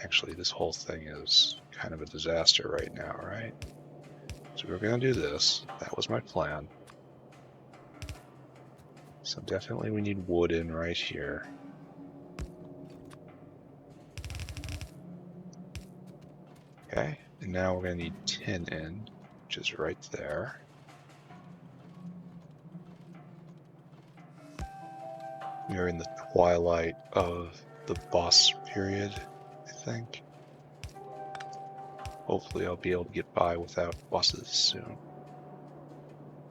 Actually, this whole thing is kind of a disaster right now, right? So we're going to do this. That was my plan. So definitely we need wood in right here. Okay, and now we're going to need tin in, which is right there. We're in the twilight of the boss period, I think. Hopefully I'll be able to get by without bosses soon.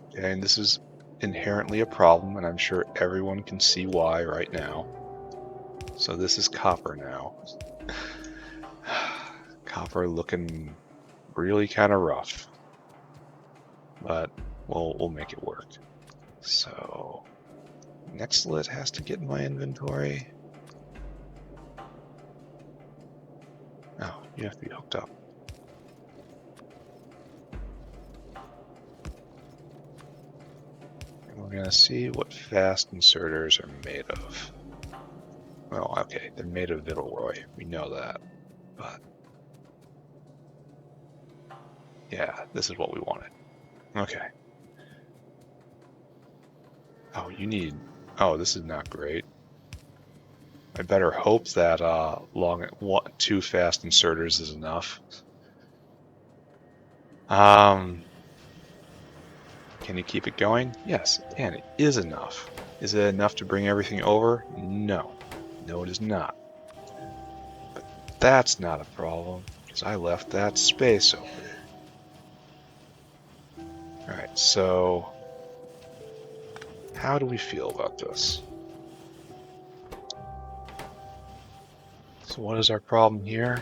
Okay, and this is inherently a problem, and I'm sure everyone can see why right now. So this is copper now. Copper looking really kind of rough, but we'll make it work. So next lit has to get in my inventory. Oh, you have to be hooked up. And we're gonna see what fast inserters are made of. Well, okay, they're made of Vittlroy. We know that, but yeah, this is what we wanted. Okay. Oh, you need... Oh, this is not great. I better hope that two fast inserters is enough. Can you keep it going? Yes, and it is enough. Is it enough to bring everything over? No. No, it is not. But that's not a problem, because I left that space open. Alright, so how do we feel about this? So what is our problem here?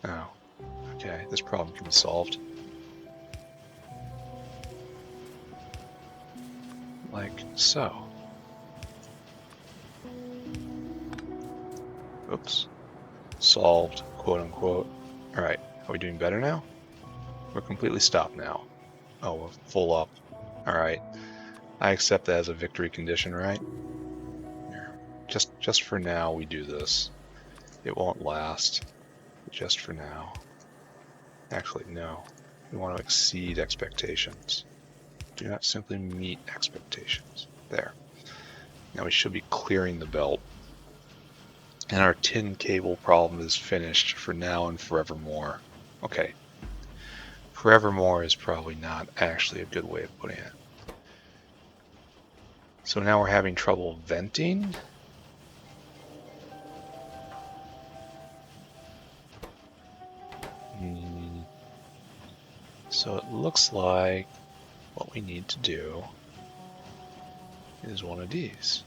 Oh, okay, this problem can be solved. Like so. Oops. Solved, quote unquote. Alright, are we doing better now? We're completely stopped now. Oh, we're full up. Alright. I accept that as a victory condition, right? Just for now, we do this. It won't last. Just for now. Actually, no. We want to exceed expectations. Do not simply meet expectations. There. Now we should be clearing the belt. And our tin cable problem is finished for now and forevermore. Okay. Forevermore is probably not actually a good way of putting it. So now we're having trouble venting. So it looks like what we need to do is one of these.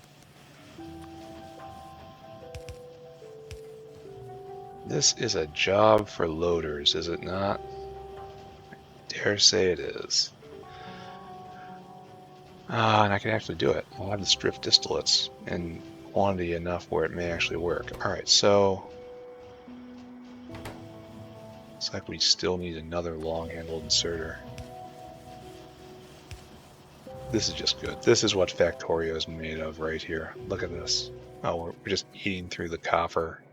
This is a job for loaders, is it not? I dare say it is. And I can actually do it. I'll have the strip distillates in quantity enough where it may actually work. Alright, so looks like we still need another long-handled inserter. This is just good. This is what Factorio is made of right here. Look at this. Oh, we're just eating through the copper.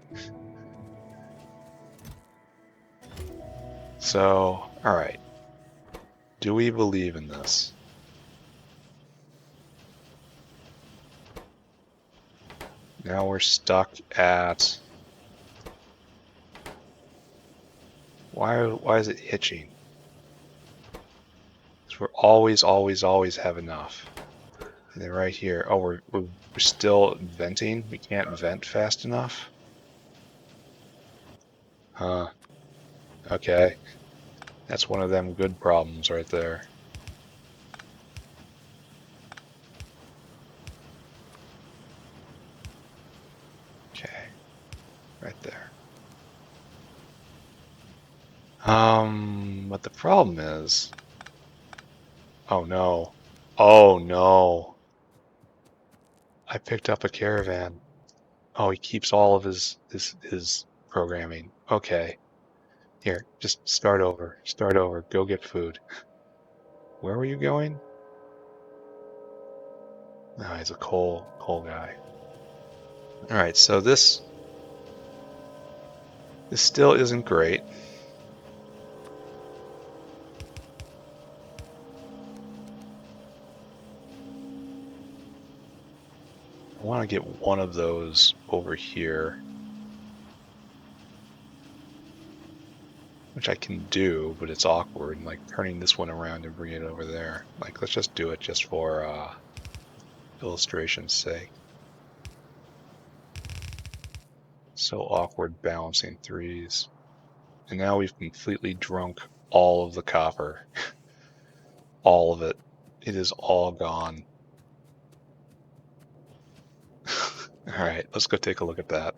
So, alright. Do we believe in this? Now we're stuck at... Why is it hitching? Because we're always have enough. And then right here, oh, we're still venting? We can't vent fast enough? Huh. Okay. That's one of them good problems right there. Okay. Right there. But the problem is... Oh no. Oh no. I picked up a caravan. Oh, he keeps all of his programming. Okay. Here, just start over. Start over. Go get food. Where were you going? Oh, he's a coal guy. Alright, so this still isn't great. I want to get one of those over here, which I can do, but it's awkward, like turning this one around and bringing it over there. Like, let's just do it just for illustration's sake. So awkward balancing threes. And now we've completely drunk all of the copper. All of it. It is all gone. Alright, let's go take a look at that.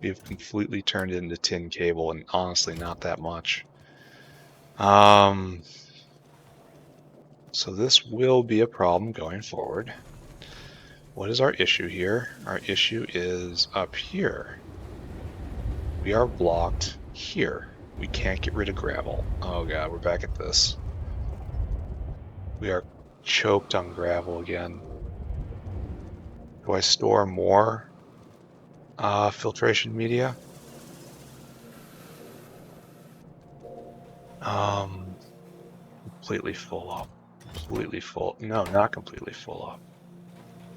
We've completely turned it into tin cable, and honestly not that much. So this will be a problem going forward. What is our issue here? Our issue is up here. We are blocked here. We can't get rid of gravel. Oh god, we're back at this. We are choked on gravel again. Do I store more filtration media? Completely full up. Completely full. No, not completely full up.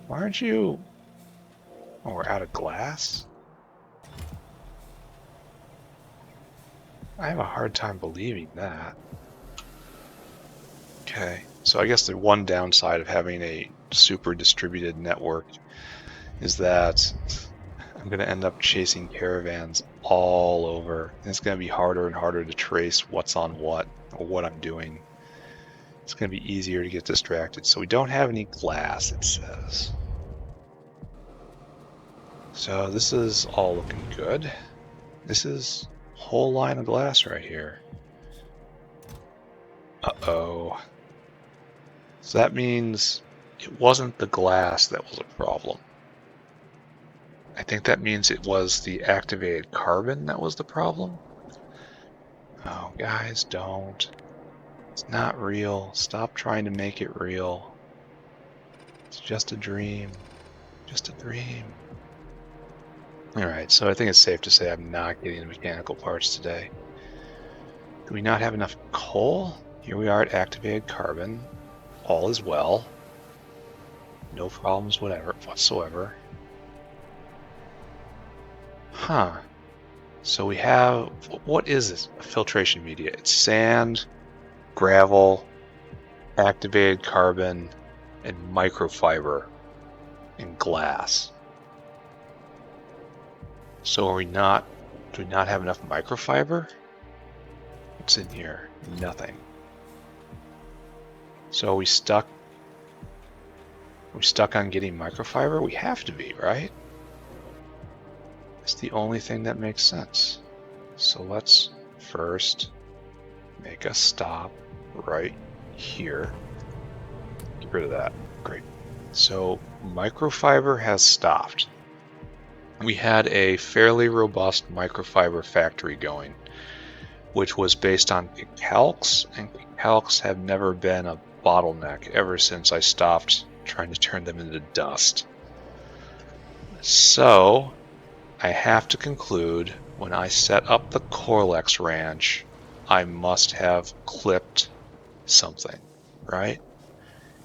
Why aren't you... Oh, we're out of glass? I have a hard time believing that. Okay, so I guess the one downside of having a super distributed network is that I'm going to end up chasing caravans all over. And it's going to be harder and harder to trace what's on what or what I'm doing. It's going to be easier to get distracted. So we don't have any glass, it says. So this is all looking good. This is a whole line of glass right here. Uh-oh. So that means it wasn't the glass that was a problem. I think that means it was the activated carbon that was the problem. Oh, guys, don't. It's not real. Stop trying to make it real. It's just a dream. Just a dream. Alright, so I think it's safe to say I'm not getting the mechanical parts today. Do we not have enough coal? Here we are at activated carbon. All is well. No problems whatsoever. Huh. So we have... What is this? Filtration media. It's sand, gravel, activated carbon, and microfiber and glass. So do we not have enough microfiber? What's in here? Nothing. So are we stuck on getting microfiber? We have to be, right? It's the only thing that makes sense. So let's first make a stop right here. Get rid of that. Great. So microfiber has stopped. We had a fairly robust microfiber factory going, which was based on calcs, and calcs have never been a bottleneck ever since I stopped trying to turn them into dust. So I have to conclude when I set up the Corlex ranch, I must have clipped something, right?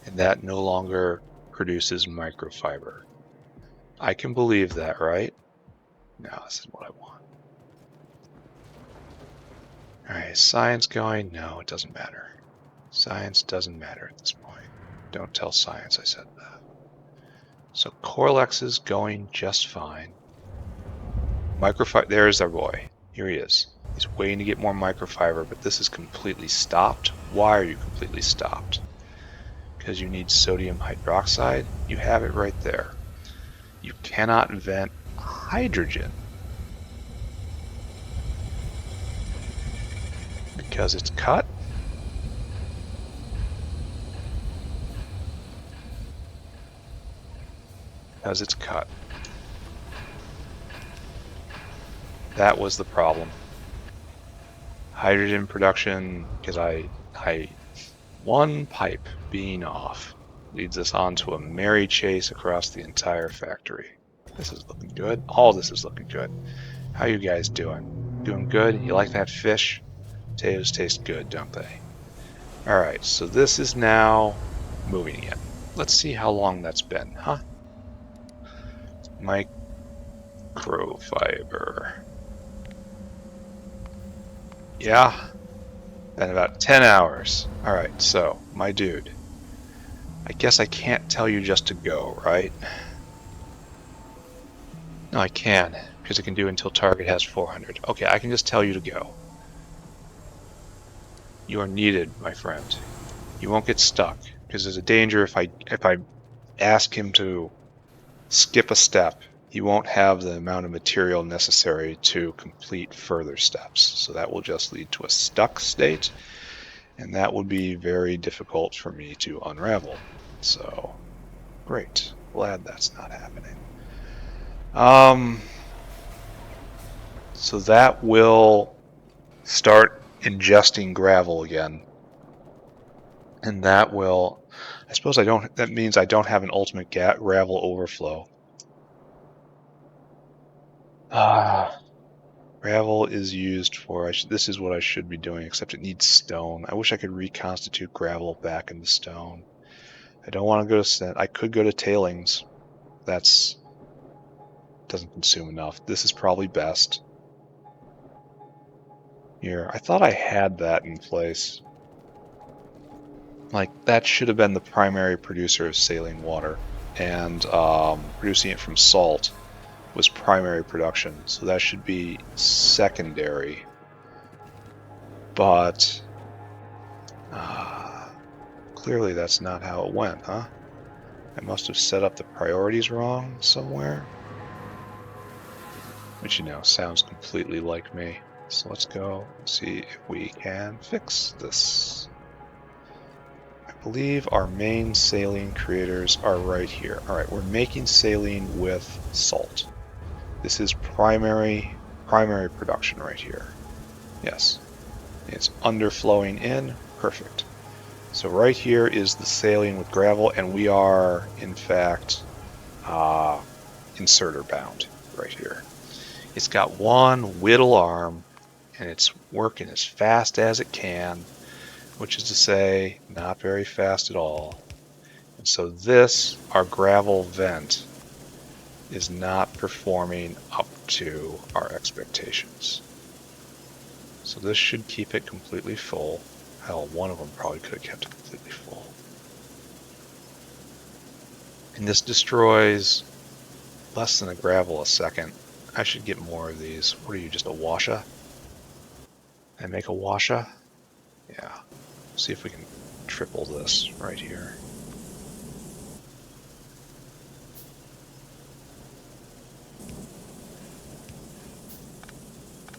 And that no longer produces microfiber. I can believe that, right? No, this is what I want. Alright, science going? No, it doesn't matter. Science doesn't matter at this point. Don't tell science I said that. So Corlex is going just fine. Microfiber, there's our boy. Here he is. He's waiting to get more microfiber, but this is completely stopped. Why are you completely stopped? Because you need sodium hydroxide. You have it right there. You cannot vent hydrogen because it's cut. Because it's cut. That was the problem. Hydrogen production, because one pipe being off leads us on to a merry chase across the entire factory. This is looking good. All this is looking good. How you guys doing? Doing good? You like that fish? Potatoes taste good, don't they? Alright, so this is now moving again. Let's see how long that's been, huh? Microfiber. Yeah, been about 10 hours. Alright, so, my dude. I guess I can't tell you just to go, right? No, I can, because I can do until target has 400. Okay, I can just tell you to go. You are needed, my friend. You won't get stuck, because there's a danger if I ask him to skip a step, he won't have the amount of material necessary to complete further steps. So that will just lead to a stuck state, and that would be very difficult for me to unravel. So, great. Glad that's not happening. So that will start ingesting gravel again. And that will, I suppose that means I don't have an ultimate gravel overflow. Gravel is used for, this is what I should be doing, except it needs stone. I wish I could reconstitute gravel back into stone. I don't want to go to, I could go to tailings. That's, doesn't consume enough. This is probably best. Here, I thought I had that in place. Like, that should have been the primary producer of saline water, and producing it from salt was primary production, so that should be secondary. But clearly that's not how it went, huh? I must have set up the priorities wrong somewhere. Which, you know, sounds completely like me. So let's go see if we can fix this. I believe our main saline creators are right here. Alright, we're making saline with salt. This is primary production right here. Yes. It's underflowing in. Perfect. So right here is the saline with gravel, and we are, in fact, inserter bound right here. It's got one whittle arm, and it's working as fast as it can, which is to say, not very fast at all. And so this, our gravel vent, is not performing up to our expectations. So this should keep it completely full. Hell, one of them probably could have kept it completely full. And this destroys less than a gravel a second. I should get more of these. What are you, just a washa? I make a washa? Yeah. See if we can triple this right here.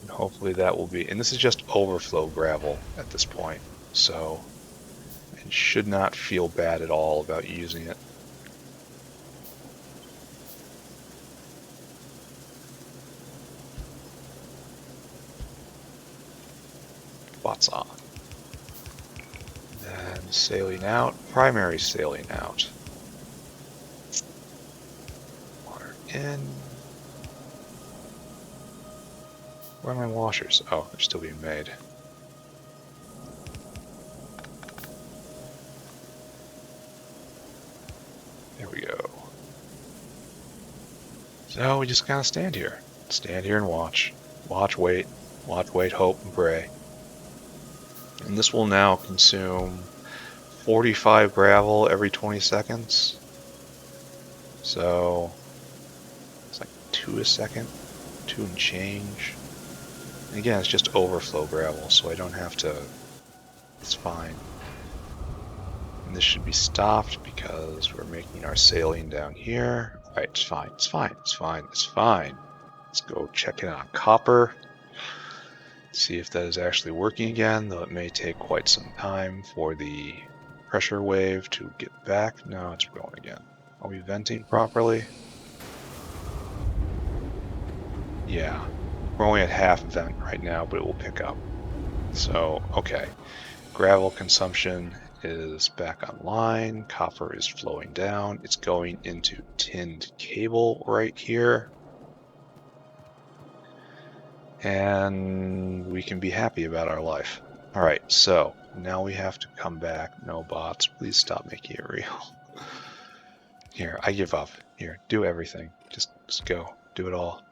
And hopefully that will be, and this is just overflow gravel at this point, so it should not feel bad at all about using it. Spots on. Then saline out, primary saline out. Water in. Where are my washers? Oh, they're still being made. There we go. So we just kind of stand here. Stand here and watch. Watch, wait, hope, and pray. And this will now consume 45 gravel every 20 seconds. So it's like 2 a second, 2 and change. And again, it's just overflow gravel, so I don't have to, it's fine. And this should be stopped because we're making our saline down here. All right, it's fine, it's fine, it's fine, it's fine. Let's go check in on copper. See if that is actually working again, though it may take quite some time for the pressure wave to get back. No, it's going again. Are we venting properly? Yeah, we're only at half vent right now, but it will pick up. So, okay. Gravel consumption is back online. Copper is flowing down. It's going into tinned cable right here. And we can be happy about our life. All right, so now we have to come back. No bots, please stop making it real. Here, I give up. Here, do everything. Just go. Do it all.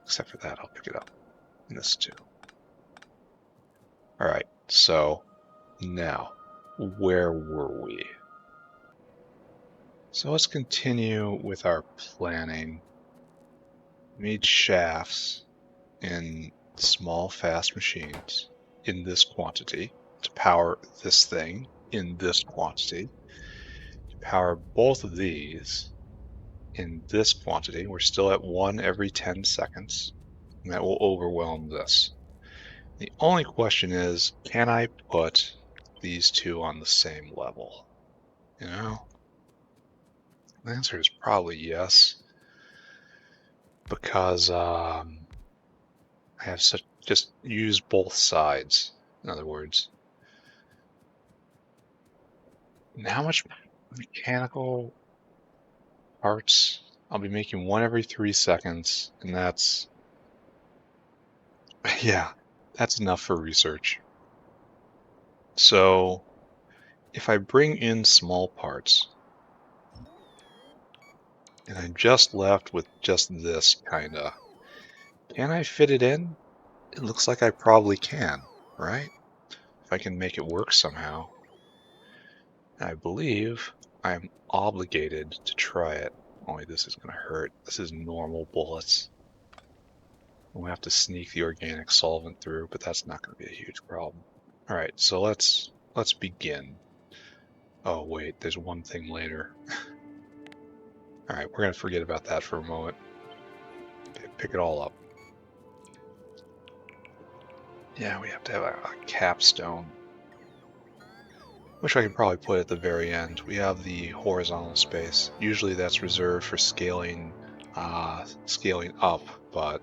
Except for that, I'll pick it up. And this too. All right, so now, where were we? So let's continue with our planning. We need shafts in small, fast machines in this quantity to power this thing in this quantity. To power both of these in this quantity. We're still at 1 every 10 seconds, and that will overwhelm this. The only question is, can I put these two on the same level? You know? The answer is probably yes, because I have just use both sides, in other words. And how much mechanical parts? I'll be making 1 every 3 seconds, and that's, yeah, that's enough for research. So if I bring in small parts, and I'm just left with just this, kinda, can I fit it in? It looks like I probably can, right? If I can make it work somehow. I believe I'm obligated to try it. Only this is going to hurt. This is normal bullets. We'll have to sneak the organic solvent through, but that's not going to be a huge problem. All right, so let's begin. Oh wait, there's one thing later. All right, we're going to forget about that for a moment. Pick it all up. Yeah, we have to have a capstone, which I can probably put at the very end. We have the horizontal space. Usually that's reserved for scaling up, but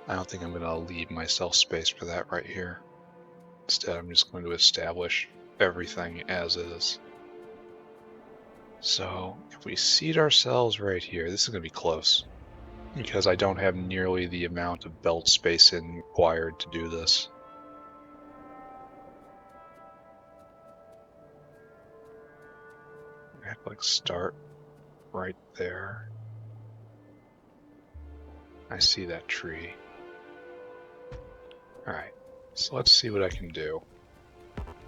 I don't think I'm going to leave myself space for that right here. Instead, I'm just going to establish everything as is. So if we seat ourselves right here, this is going to be close, because I don't have nearly the amount of belt space required to do this. I have to like start right there. I see that tree. Alright, so let's see what I can do.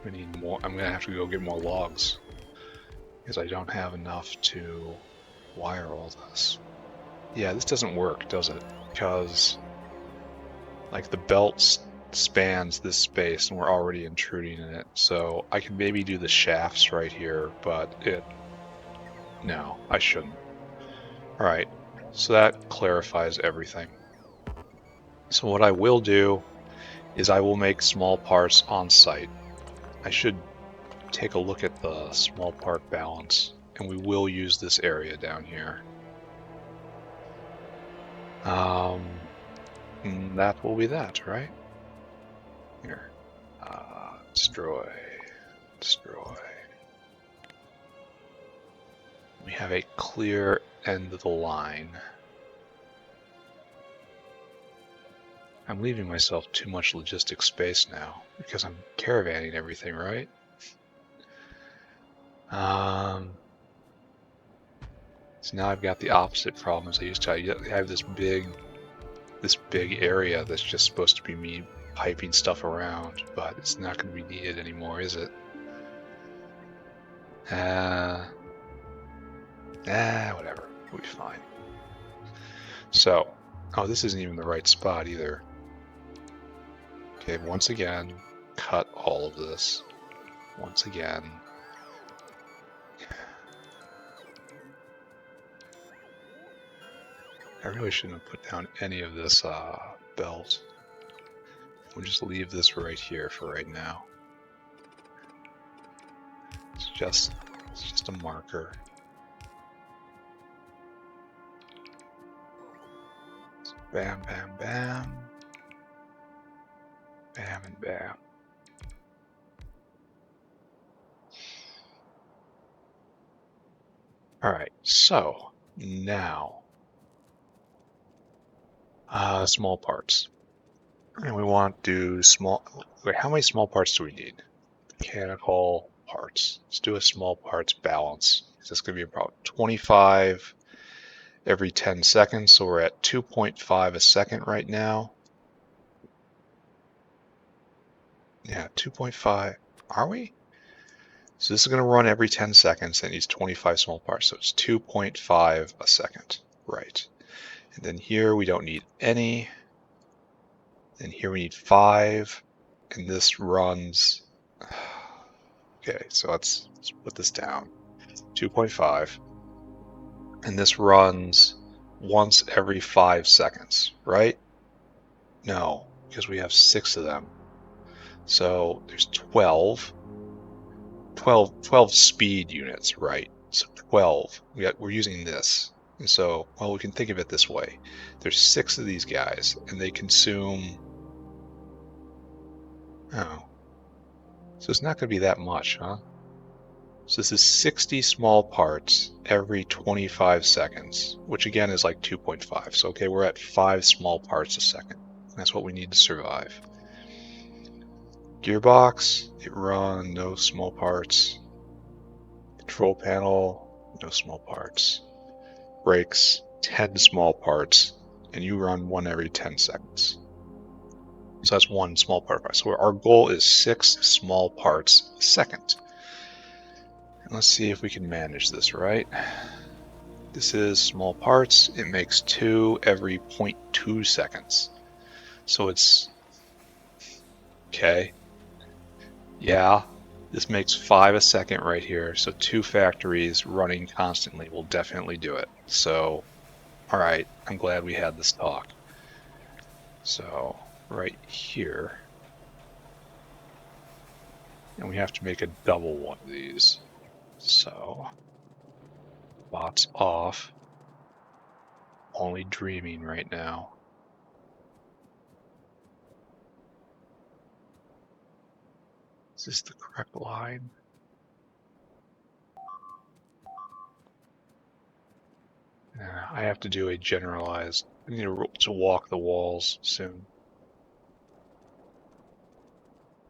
We need more. I'm going to have to go get more logs, because I don't have enough to wire all this. Yeah, this doesn't work, does it? Because like the belt spans this space and we're already intruding in it. So I can maybe do the shafts right here, but no, I shouldn't. All right, so that clarifies everything. So what I will do is I will make small parts on site. I should take a look at the small part balance, and we will use this area down here. And that will be that, right? Here. Destroy. We have a clear end of the line. I'm leaving myself too much logistic space now, because I'm caravanning everything, right? So now I've got the opposite problem as I used to. I have this big area that's just supposed to be me piping stuff around, but it's not going to be needed anymore, is it? Whatever. We'll be fine. So, oh, this isn't even the right spot either. Okay, once again, cut all of this. Once again. I really shouldn't have put down any of this belt. We'll just leave this right here for right now. It's just a marker. So bam, bam, bam. Bam and bam. Alright, so now small parts. And we want to do small. Wait, how many small parts do we need? Mechanical parts. Let's do a small parts balance. This is going to be about 25 every 10 seconds. So we're at 2.5 a second right now. Yeah, 2.5. Are we? So this is going to run every 10 seconds and it needs 25 small parts. So it's 2.5 a second. Right. And then here we don't need any. And here we need 5. And this runs. Okay, so let's put this down. 2.5. And this runs once every 5 seconds, right? No, because we have 6 of them. So there's 12 speed units, right? So 12. We're using this. And so, well, we can think of it this way. There's 6 of these guys, and they consume... Oh. So it's not going to be that much, huh? So this is 60 small parts every 25 seconds, which again is like 2.5. So okay, we're at 5 small parts a second. That's what we need to survive. Gearbox, it runs no small parts. Control panel, no small parts. Brakes, 10 small parts, and you run 1 every 10 seconds. So that's 1 small part. So our goal is 6 small parts a second. And let's see if we can manage this, right? This is small parts. It makes 2 every 0.2 seconds. So it's... Okay. Yeah, this makes 5 a second right here. So 2 factories running constantly will definitely do it. So, alright, I'm glad we had this talk. So, right here. And we have to make a double one of these. So, bots off. Only dreaming right now. Is this the correct line? I have to do a generalized. I need to walk the walls soon.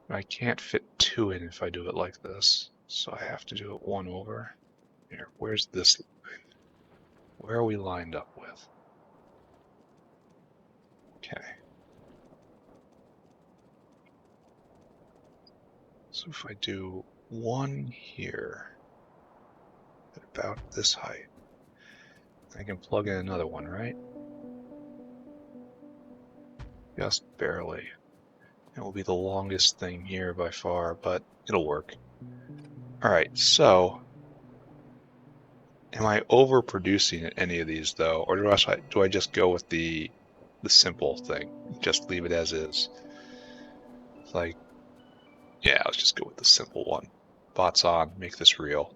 I can't fit 2 in if I do it like this, so I have to do it 1 over. Here, where's this line? Where are we lined up with? Okay. So if I do 1 here, at about this height, I can plug in another one, right? Just barely. It will be the longest thing here by far, but it'll work. Alright, so am I overproducing at any of these though, or do I just go with the simple thing? Just leave it as is. It's like, yeah, let's just go with the simple one. Bots on, make this real.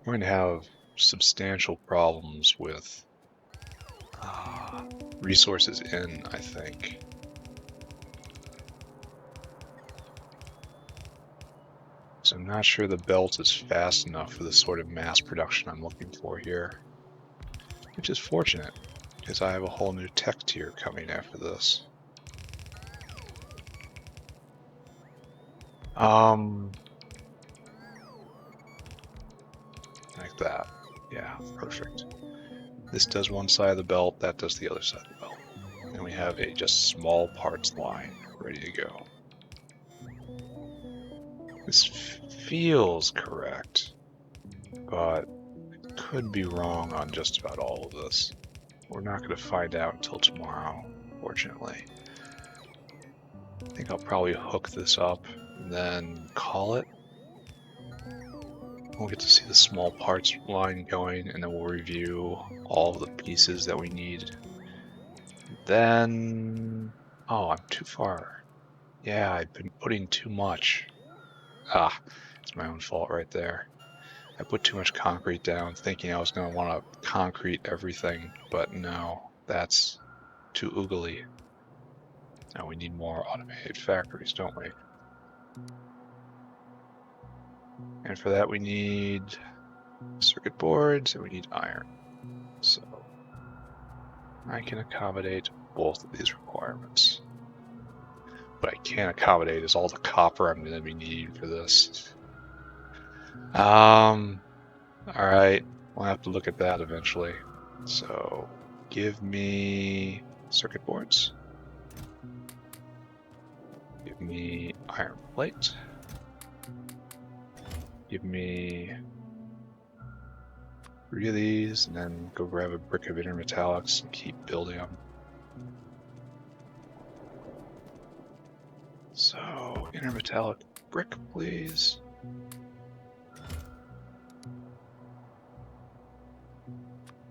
We're going to have substantial problems with resources in, I think. So I'm not sure the belt is fast enough for the sort of mass production I'm looking for here. Which is fortunate, because I have a whole new tech tier coming after this. Like that. Yeah, perfect. This does one side of the belt, that does the other side of the belt. And we have a just small parts line ready to go. This feels correct, but I could be wrong on just about all of this. We're not going to find out until tomorrow, fortunately. I think I'll probably hook this up and then call it. We'll get to see the small parts line going, and then we'll review all of the pieces that we need. Then, oh, I'm too far. Yeah, I've been putting too much. Ah, it's my own fault right there. I put too much concrete down, thinking I was going to want to concrete everything, but no, that's too oogly. Now we need more automated factories, don't we? And for that we need circuit boards and we need iron. So I can accommodate both of these requirements. What I can't accommodate is all the copper I'm going to be needing for this. Alright, we'll have to look at that eventually. So give me circuit boards. Give me iron plate. Give me 3 of these, and then go grab a brick of intermetallics and keep building them. So, intermetallic brick, please.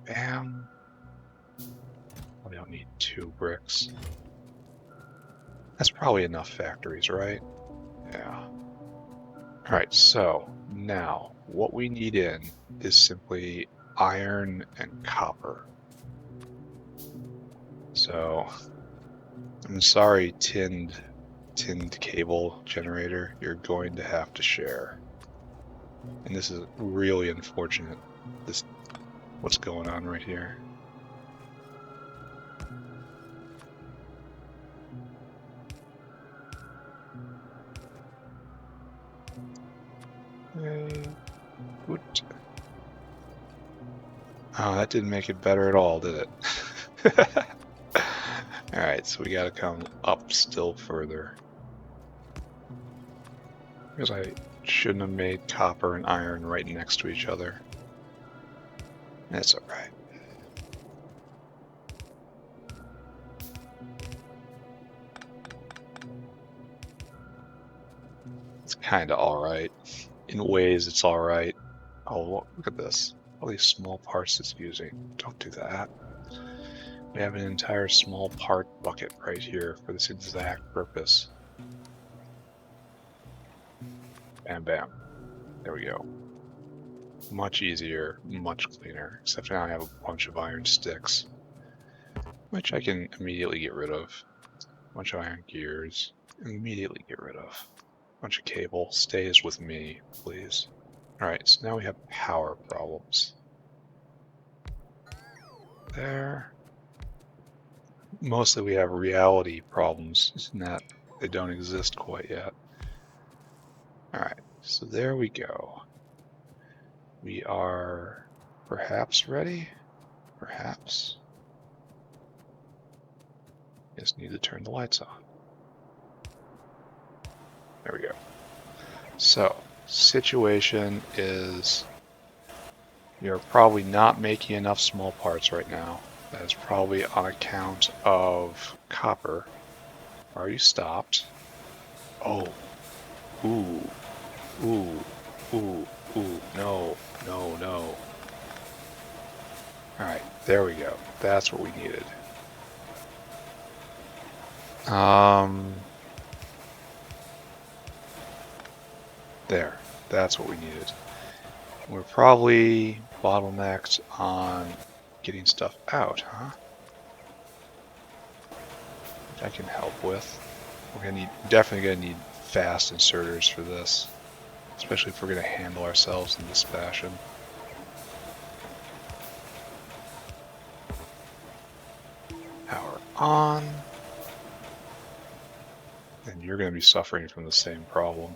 Bam. We don't need 2 bricks. That's probably enough factories, right? Yeah. Alright, so now what we need in is simply iron and copper. So, I'm sorry, tinned cable generator, you're going to have to share. And this is really unfortunate, what's going on right here. Oh, that didn't make it better at all, did it? Alright, so we gotta come up still further. Because I shouldn't have made copper and iron right next to each other. That's alright. It's kinda alright. In ways, it's alright. Oh, look at this. All these small parts it's using. Don't do that. We have an entire small part bucket right here for this exact purpose. Bam, bam. There we go. Much easier, much cleaner, except now I have a bunch of iron sticks, which I can immediately get rid of. A bunch of iron gears, immediately get rid of. A bunch of cable stays with me, please. Alright, so now we have power problems. There. Mostly we have reality problems, in that they don't exist quite yet. Alright, so there we go. We are perhaps ready? Perhaps. Just need to turn the lights on. There we go. So, situation is you're probably not making enough small parts right now. That is probably on account of copper. Are you stopped? Oh. Ooh. Ooh. Ooh. Ooh. No. No, no. Alright, there we go. That's what we needed. There. That's what we needed. We're probably bottlenecked on getting stuff out, huh? Which I can help with. We're definitely gonna need fast inserters for this, especially if we're gonna handle ourselves in this fashion. Power on. And you're gonna be suffering from the same problem.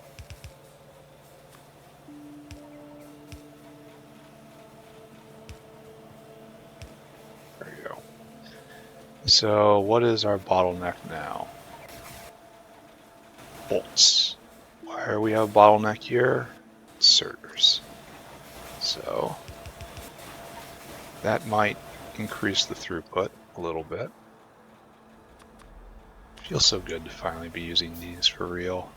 So what is our bottleneck now? Bolts. Where we have a bottleneck here? Inserters. So that might increase the throughput a little bit. Feels so good to finally be using these for real.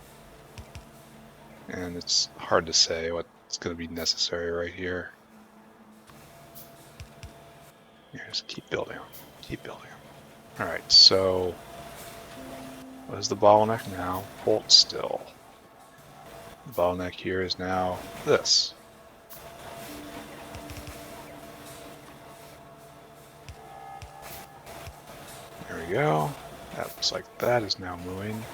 And it's hard to say what's going to be necessary right here. Just keep building them. Keep building them. Alright, so what is the bottleneck now? Bolt still. The bottleneck here is now this. There we go. That looks like that is now moving.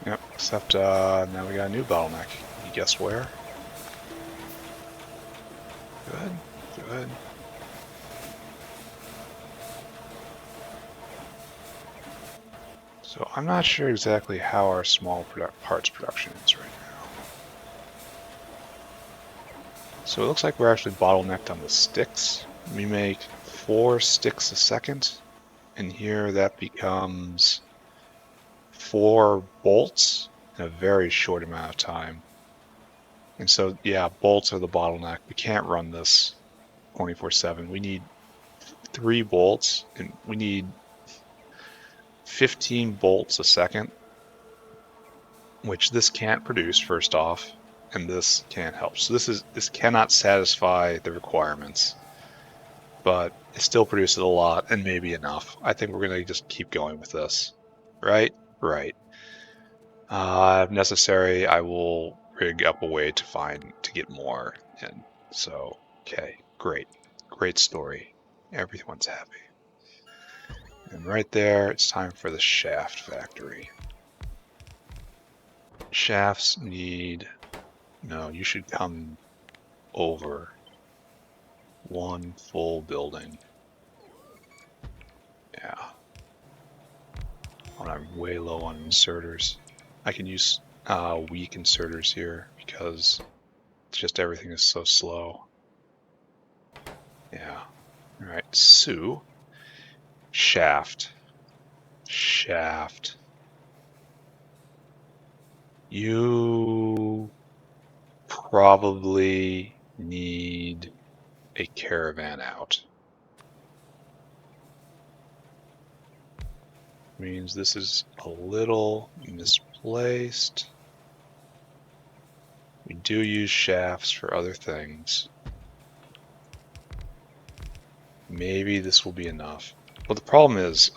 Yep, except now we got a new bottleneck. Can you guess where? Good, good. So I'm not sure exactly how our small parts production is right now. So it looks like we're actually bottlenecked on the sticks. We make 4 sticks a second, and here that becomes 4 bolts in a very short amount of time. And so, yeah, bolts are the bottleneck. We can't run this 24/7. We need 3 bolts, and we need 15 bolts a second, which this can't produce, first off, and this can't help. So this cannot satisfy the requirements, but it still produces a lot and maybe enough. I think we're going to just keep going with this. Right? Right. If necessary, I will rig up a way to get more in. So, okay, great. Great story. Everyone's happy. And right there, it's time for the shaft factory. Shafts need... No, you should come over 1 full building. Yeah. Oh, I'm way low on inserters. I can use weak inserters here because just everything is so slow. Yeah. Alright, Sue. Shaft. Shaft. You probably need a caravan out. Means this is a little misplaced. We do use shafts for other things. Maybe this will be enough. But the problem is,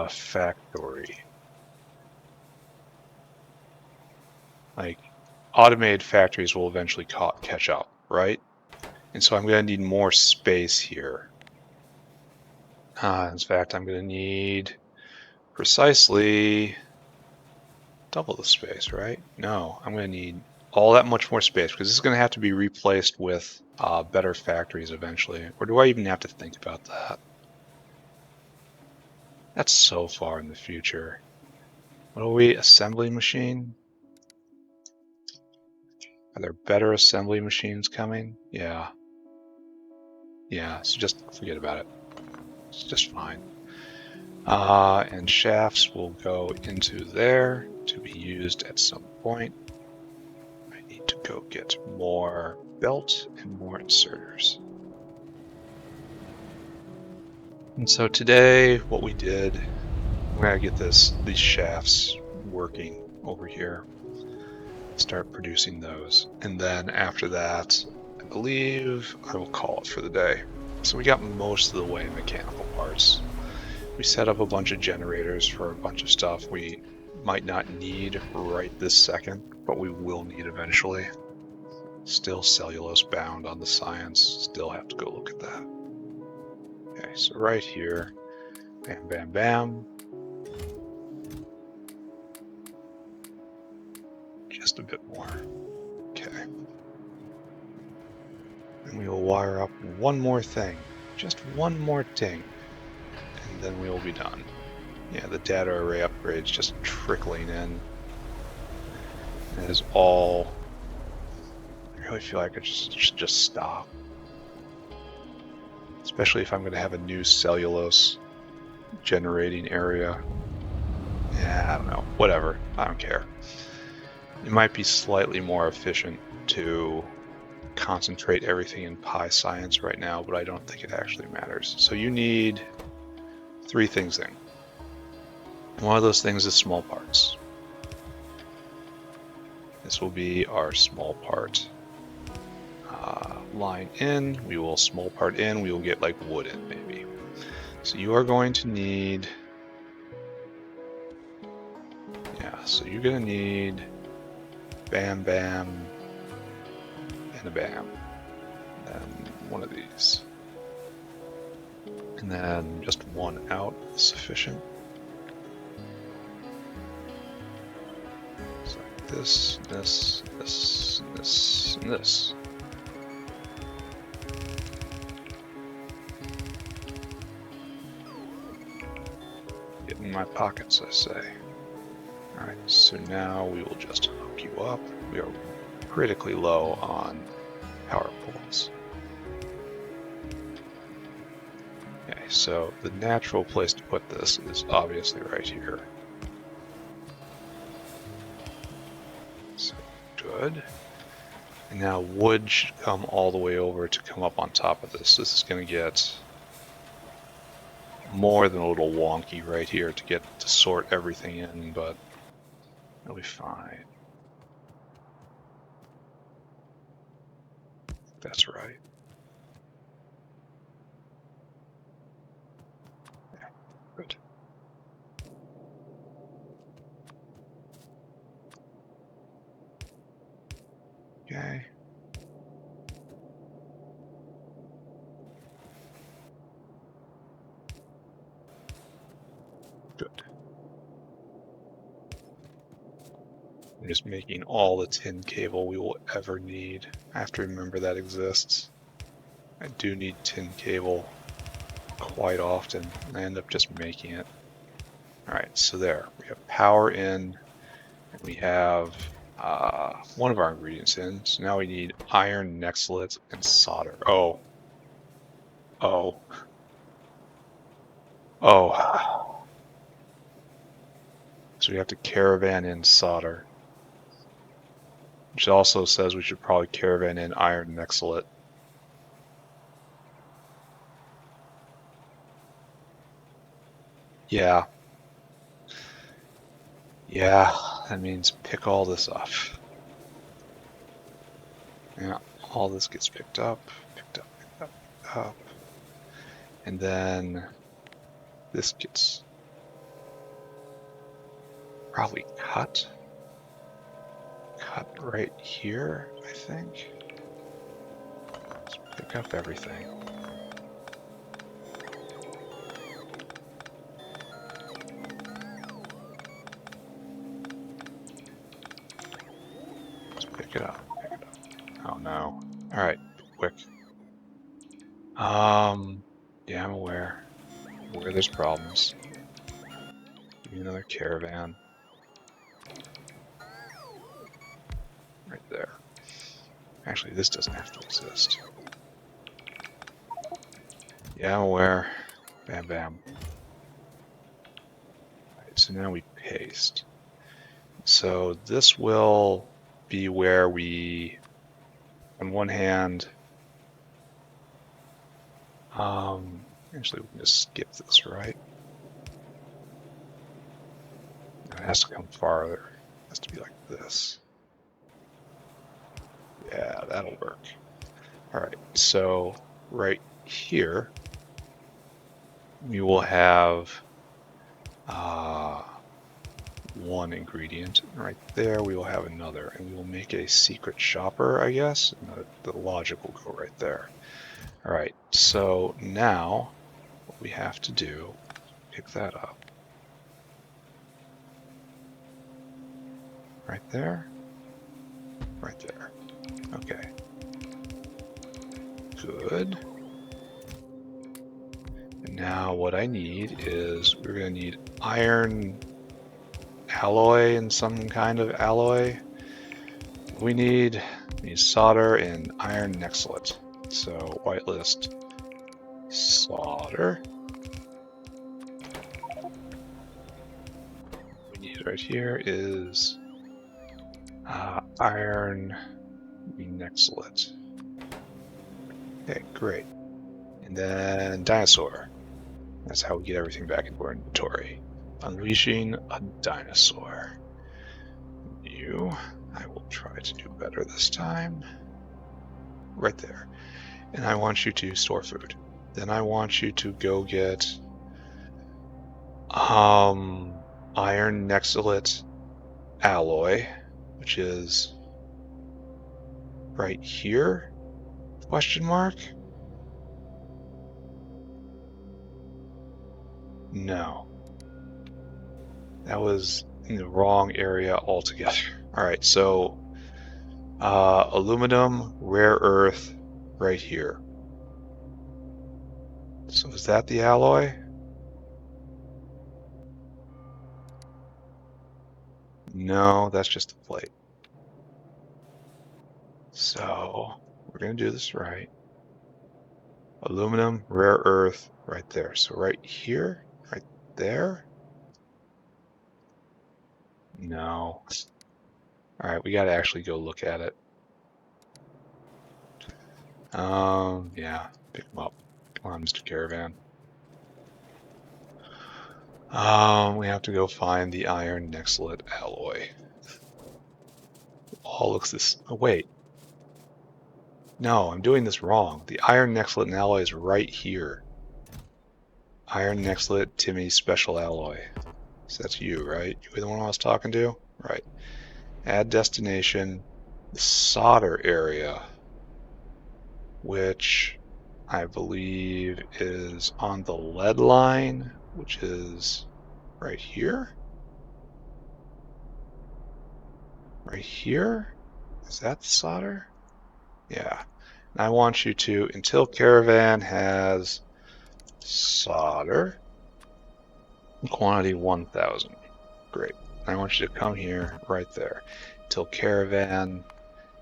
Factory. Like, automated factories will eventually catch up, right? And so I'm going to need more space here. In fact, I'm going to need precisely double the space, right? No, I'm going to need all that much more space because this is going to have to be replaced with better factories eventually. Or do I even have to think about that? That's so far in the future. What are we? Assembly machine? Are there better assembly machines coming? Yeah. Yeah, so just forget about it. It's just fine. And shafts will go into there to be used at some point. I need to go get more belt and more inserters. And so today, what we did, we're gonna get these shafts working over here. Start producing those, and then after that, I believe I will call it for the day. So we got most of the way mechanical parts. We set up a bunch of generators for a bunch of stuff we might not need right this second, but we will need eventually. Still cellulose bound on the science, still have to go look at that. Okay, so right here, bam, bam, bam. Just a bit more. Okay. And we will wire up one more thing. Just one more thing. And then we will be done. Yeah, the data array upgrade's just trickling in. It is all... really feel like I should just stop. Especially if I'm going to have a new cellulose generating area. Yeah, I don't know. Whatever. I don't care. It might be slightly more efficient to concentrate everything in pi science right now, but I don't think it actually matters. So you need 3 things then. One of those things is small parts. This will be our small part line in. We will small part in. We will get like wood in maybe. So you are going to need, yeah, so you're going to need bam, bam, and a bam. And then one of these. And then just one out is sufficient. So this, this, this, this, and this. Get in my pockets, I say. Alright, so now we will just hook you up. We are critically low on power poles. Okay, so the natural place to put this is obviously right here. So, good. And now wood should come all the way over to come up on top of this. This is going to get more than a little wonky right here to sort everything in, but it'll be fine. That's right. Yeah, good. Okay. Good. I'm just making all the tin cable we will ever need. I have to remember that exists. I do need tin cable quite often, and I end up just making it. Alright, so there. We have power in, and we have one of our ingredients in. So now we need iron, nexlet, and solder. Oh. Oh. Oh. So we have to caravan in solder. Which also says we should probably caravan in iron, nexlet. Yeah. Yeah, that means pick all this up. Yeah, all this gets picked up, picked up, picked up, picked up. And then this gets probably cut. Cut right here, I think. Let's pick up everything. Let's pick it up, pick it up. Oh no. Alright, quick. Yeah, I'm aware. Where there's problems. Give me another caravan. Right there. Actually, this doesn't have to exist. Yeah, I'm aware. Bam, bam. Right, so now we paste. So this will be where we, on one hand, actually we can just skip this, right? It has to come farther. It has to be like this. Yeah, that'll work. All right, so right here, we will have one ingredient. Right there, we will have another, and we will make a secret shopper, I guess. And the logic will go right there. All right, so now what we have to do, pick that up. Right there, right there. Okay. Good. And now what I need is, we're going to need iron alloy and some kind of alloy. We need solder and iron nexlet. So whitelist solder. What we need right here is iron nexlet. Okay, great. And then dinosaur. That's how we get everything back into our inventory. Unleashing a dinosaur. I will try to do better this time. Right there. And I want you to store food. Then I want you to go get iron nexlet alloy, which is right here, question mark? No. That was in the wrong area altogether. All right, so aluminum, rare earth, right here. So is that the alloy? No, that's just the plate. So we're going to do this right. Aluminum, rare earth, right there. So right here, right there. No. All right, we got to actually go look at it. Yeah, pick them up. Come on, Mr. Caravan. We have to go find the iron nexlet alloy. All looks this. Oh, wait. No, I'm doing this wrong. The iron nexlet alloy is right here. Iron nexlet Timmy special alloy. So that's you, right? You were the one I was talking to? Right. Add destination, the solder area, which I believe is on the lead line, which is right here. Right here? Is that the solder? Yeah. And I want you to, until caravan has solder, quantity 1000. Great. I want you to come here, right there, until caravan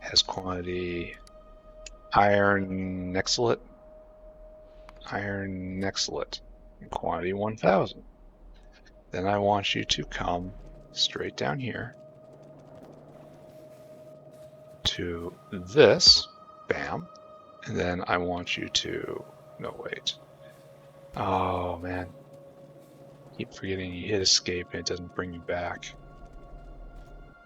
has quantity iron nexlet, and quantity 1000. Then I want you to come straight down here to this, bam, and then I want you to, no wait, oh man, keep forgetting you hit escape and it doesn't bring you back.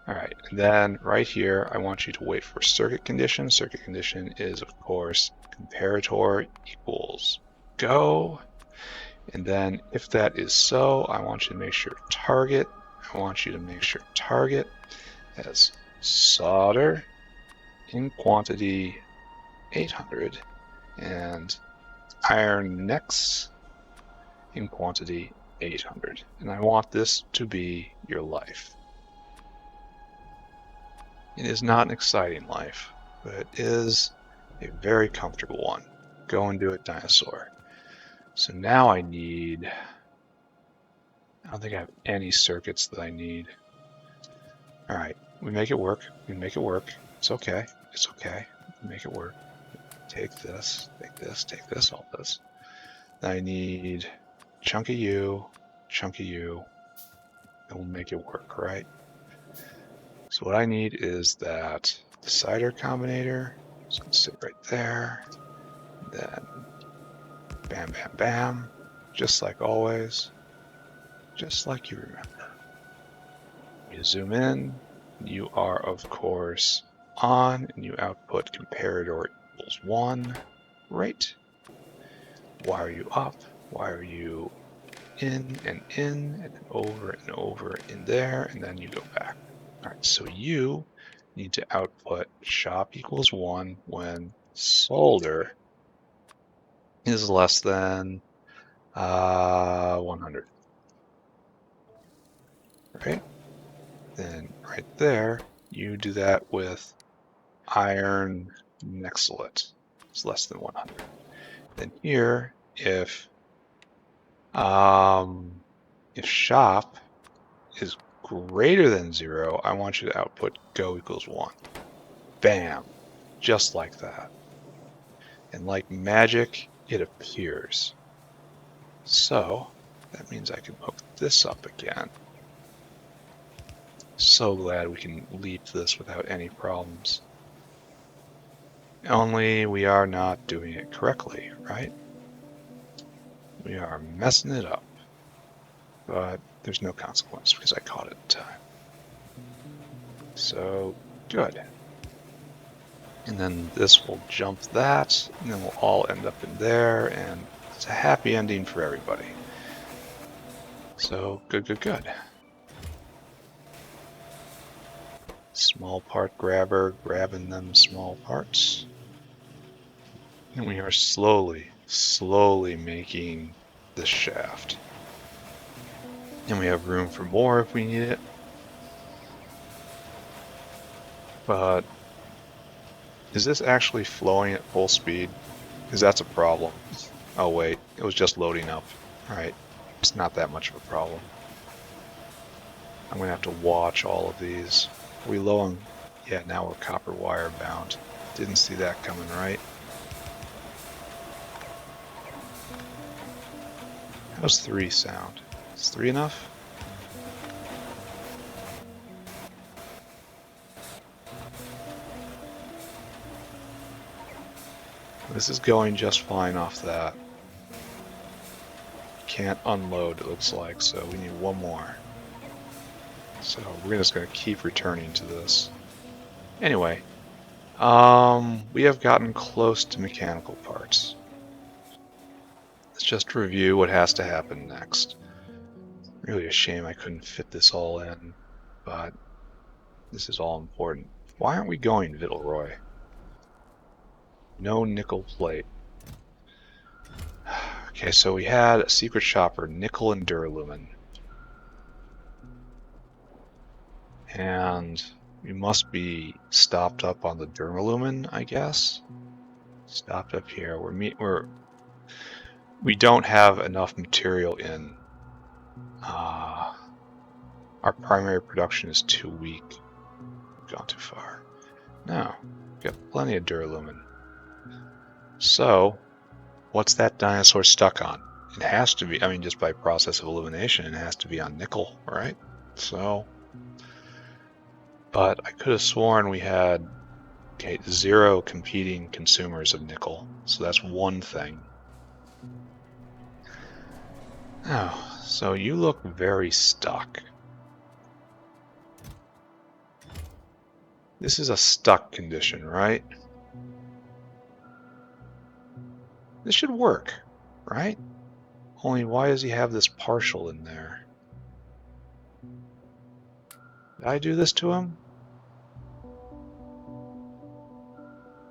All right, and then right here, I want you to wait for circuit condition. Circuit condition is, of course, comparator equals go. And then if that is so, I want you to make sure target has solder in quantity 800 and iron next in quantity 800. And I want this to be your life. It is not an exciting life, but it is a very comfortable one. Go and do it, dinosaur. So now I don't think I have any circuits that I need. All right, we make it work. It's okay. We make it work. Take this, all this. I need chunk of you, and we'll make it work, right? So what I need is that decider combinator. It's going to sit right there. Then bam, bam, bam. Just like always. Just like you remember. You zoom in. You are, of course, on, and you output comparator equals 1. Right. Wire you up. Wire you in, and then over in there, and then you go back. All right, so you need to output shop equals 1 when solder is less than 100. Right? Then right there, you do that with iron nexlet. It's less than 100. Then here, if shop is greater than 0, I want you to output go equals 1. bam, just like that. And like magic, it appears. So that means I can hook this up again. So glad we can leap this without any problems. Only we are not doing it correctly, right? We are messing it up. But there's no consequence because I caught it in time. So, good. And then this will jump that, and then we'll all end up in there, and it's a happy ending for everybody. So, good, good, good. Small part grabber, grabbing them small parts. And we are slowly, slowly making this shaft. And we have room for more if we need it. But is this actually flowing at full speed? Because that's a problem. Oh wait, it was just loading up. Alright, it's not that much of a problem. I'm gonna have to watch all of these. Are we low on... Yeah, now we're copper wire bound. Didn't see that coming, right? How's 3 sound? Is 3 enough? This is going just fine off that. Can't unload, it looks like, so we need one more. So we're just going to keep returning to this. Anyway, we have gotten close to mechanical parts. Let's just review what has to happen next. Really a shame I couldn't fit this all in, but this is all important. Why aren't we going Vittelroy? No nickel plate. Okay, so we had a secret shopper, nickel and duralumin. And we must be stopped up on the duralumin, I guess. Stopped up here. We don't have enough material in. Our primary production is too weak. We've gone too far. No, we've got plenty of duralumin. So, what's that dinosaur stuck on? It has to be, I mean, just by process of elimination, it has to be on nickel, right? So, but I could have sworn we had 0 competing consumers of nickel. So that's one thing. Oh, so you look very stuck. This is a stuck condition, right? This should work, right? Only why does he have this partial in there? Did I do this to him?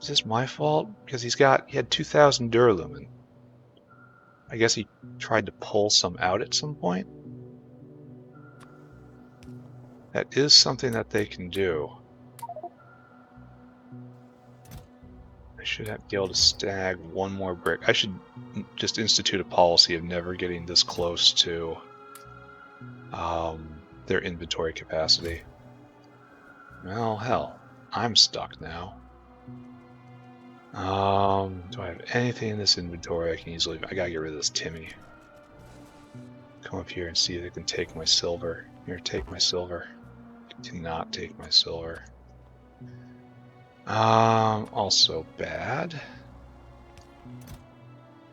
Is this my fault? Because he had 2,000 duralumin. I guess he tried to pull some out at some point. That is something that they can do. I should be able to snag one more brick. I should just institute a policy of never getting this close to their inventory capacity. Well, hell, I'm stuck now. Do I have anything in this inventory I can easily... I gotta get rid of this Timmy. Come up here and see if it can take my silver. Here, take my silver. Do not take my silver. Also bad.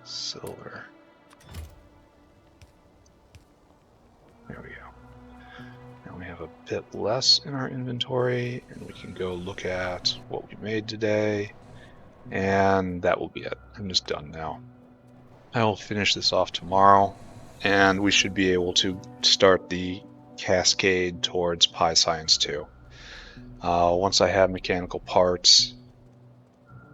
Silver. There we go. Now we have a bit less in our inventory, and we can go look at what we made today. And that will be it. I'm just done now. I will finish this off tomorrow, and we should be able to start the cascade towards Pi Science 2. Once I have mechanical parts,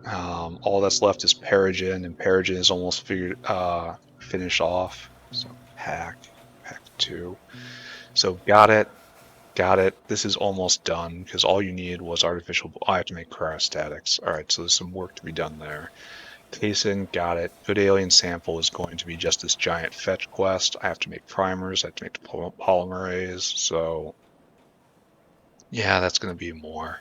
all that's left is Perogen, and Perogen is almost finished off. So Pack 2. So got it. This is almost done because all you needed was artificial. I have to make cryostatics. All right, so there's some work to be done there. Casein, got it. Good alien sample is going to be just this giant fetch quest. I have to make primers. I have to make the polymerase. So yeah, that's going to be more.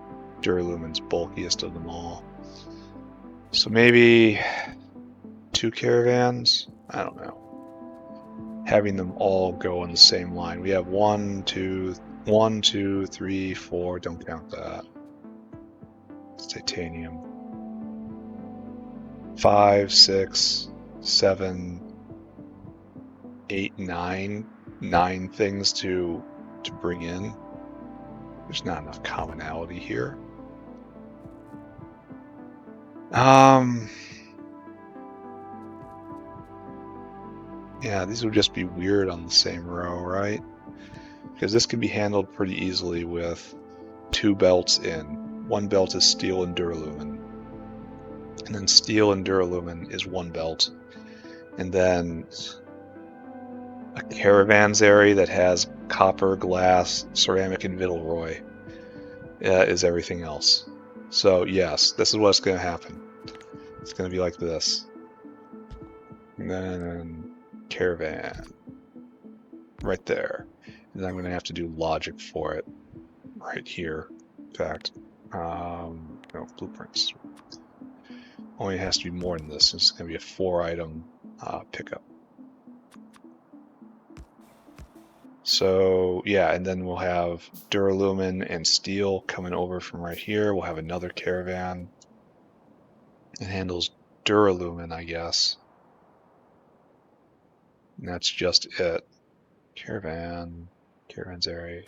Duralumin's bulkiest of them all. So maybe 2 caravans? I don't know. Having them all go on the same line. We have 1, 2, 3, 4. Don't count that. It's titanium. 5, 6, 7, 8, 9. 9 things to bring in. There's not enough commonality here. Yeah, these would just be weird on the same row, right? Because this can be handled pretty easily with 2 belts in. 1 belt is steel and duralumin. And then steel and duralumin is 1 belt. And then a caravanserai that has copper, glass, ceramic, and Vittelroy is everything else. So yes, this is what's going to happen. It's going to be like this. And then caravan. Right there. And then I'm going to have to do logic for it right here. In fact, no, blueprints. Only has to be more than this. It's going to be a 4-item pickup. So yeah, and then we'll have duralumin and steel coming over from right here. We'll have another caravan. It handles duralumin, I guess. And that's just it. Caravanserai.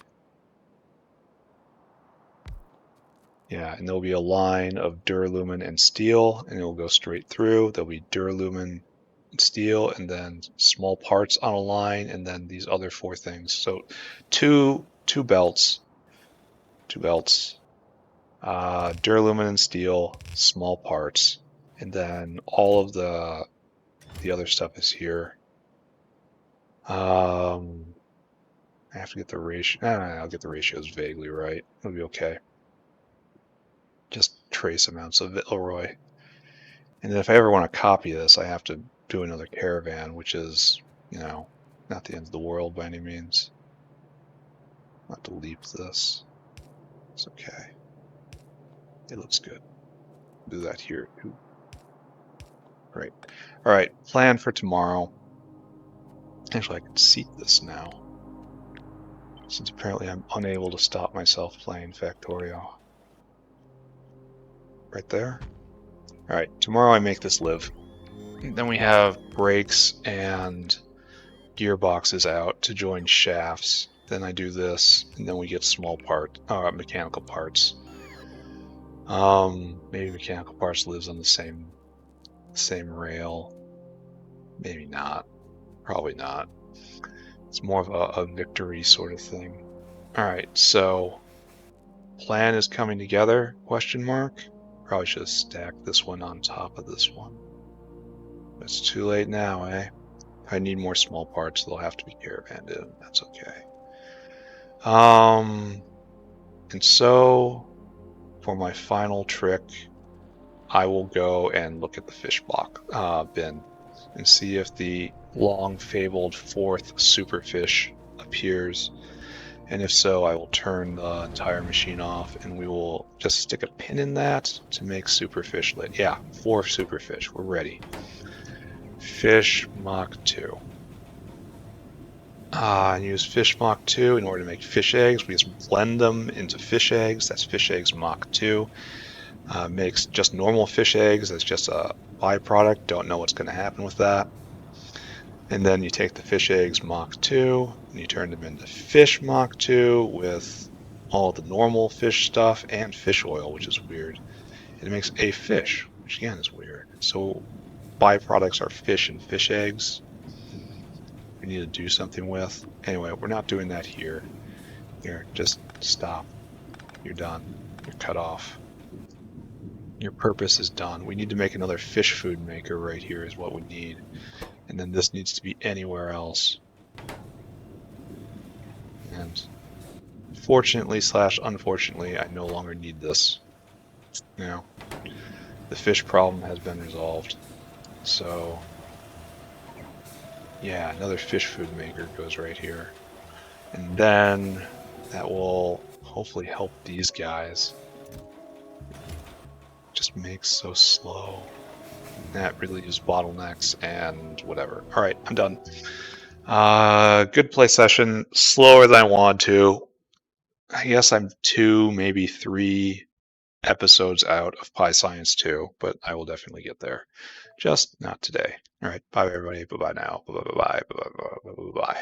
Yeah, and there'll be a line of duralumin and steel, and it will go straight through. There'll be duralumin and steel, and then small parts on a line, and then these other 4 things. So two belts, duralumin and steel, small parts, and then all of the other stuff is here. I have to get the ratio. I'll get the ratios vaguely right. It'll be okay. Just trace amounts of Vittelroy. And then if I ever want to copy this, I have to do another caravan, which is, not the end of the world by any means. I'll have to leap this. It's okay. It looks good. Do that here too. Great. All right, plan for tomorrow. Actually, I can seat this now, since apparently I'm unable to stop myself playing Factorio. Right there. All right, tomorrow I make this live. And then we have brakes and gearboxes out to join shafts. Then I do this, and then we get mechanical parts. Maybe mechanical parts lives on the same rail. Maybe not. Probably not. It's more of a victory sort of thing. All right, so plan is coming together? Question mark. Probably should have stacked this one on top of this one. But it's too late now, eh? If I need more small parts, they'll have to be caravanned in. That's okay. And so for my final trick, I will go and look at the fish block bin and see if the long fabled 4th superfish appears. And if so, I will turn the entire machine off and we will just stick a pin in that to make superfish lit. Yeah, 4 superfish. We're ready. Fish Mach 2. And use fish Mach 2 in order to make fish eggs. We just blend them into fish eggs. That's fish eggs Mach 2. Makes just normal fish eggs. That's just a byproduct. Don't know what's going to happen with that. And then you take the fish eggs Mach 2 and you turn them into fish Mach 2 with all the normal fish stuff and fish oil, which is weird. It makes a fish, which again is weird. So byproducts are fish and fish eggs. We need to do something with. Anyway, we're not doing that here. Here, just stop. You're done. You're cut off. Your purpose is done. We need to make another fish food maker right here is what we need. And then this needs to be anywhere else. And fortunately / unfortunately, I no longer need this. The fish problem has been resolved. So yeah, another fish food maker goes right here. And then that will hopefully help these guys. just makes so slow. That really is bottlenecks and whatever. All right, I'm done. Good play session. Slower than I want to. I guess I'm 2, maybe 3 episodes out of Pi Science 2, but I will definitely get there. Just not today. All right, bye everybody. Bye bye now. Bye bye bye bye bye bye bye bye.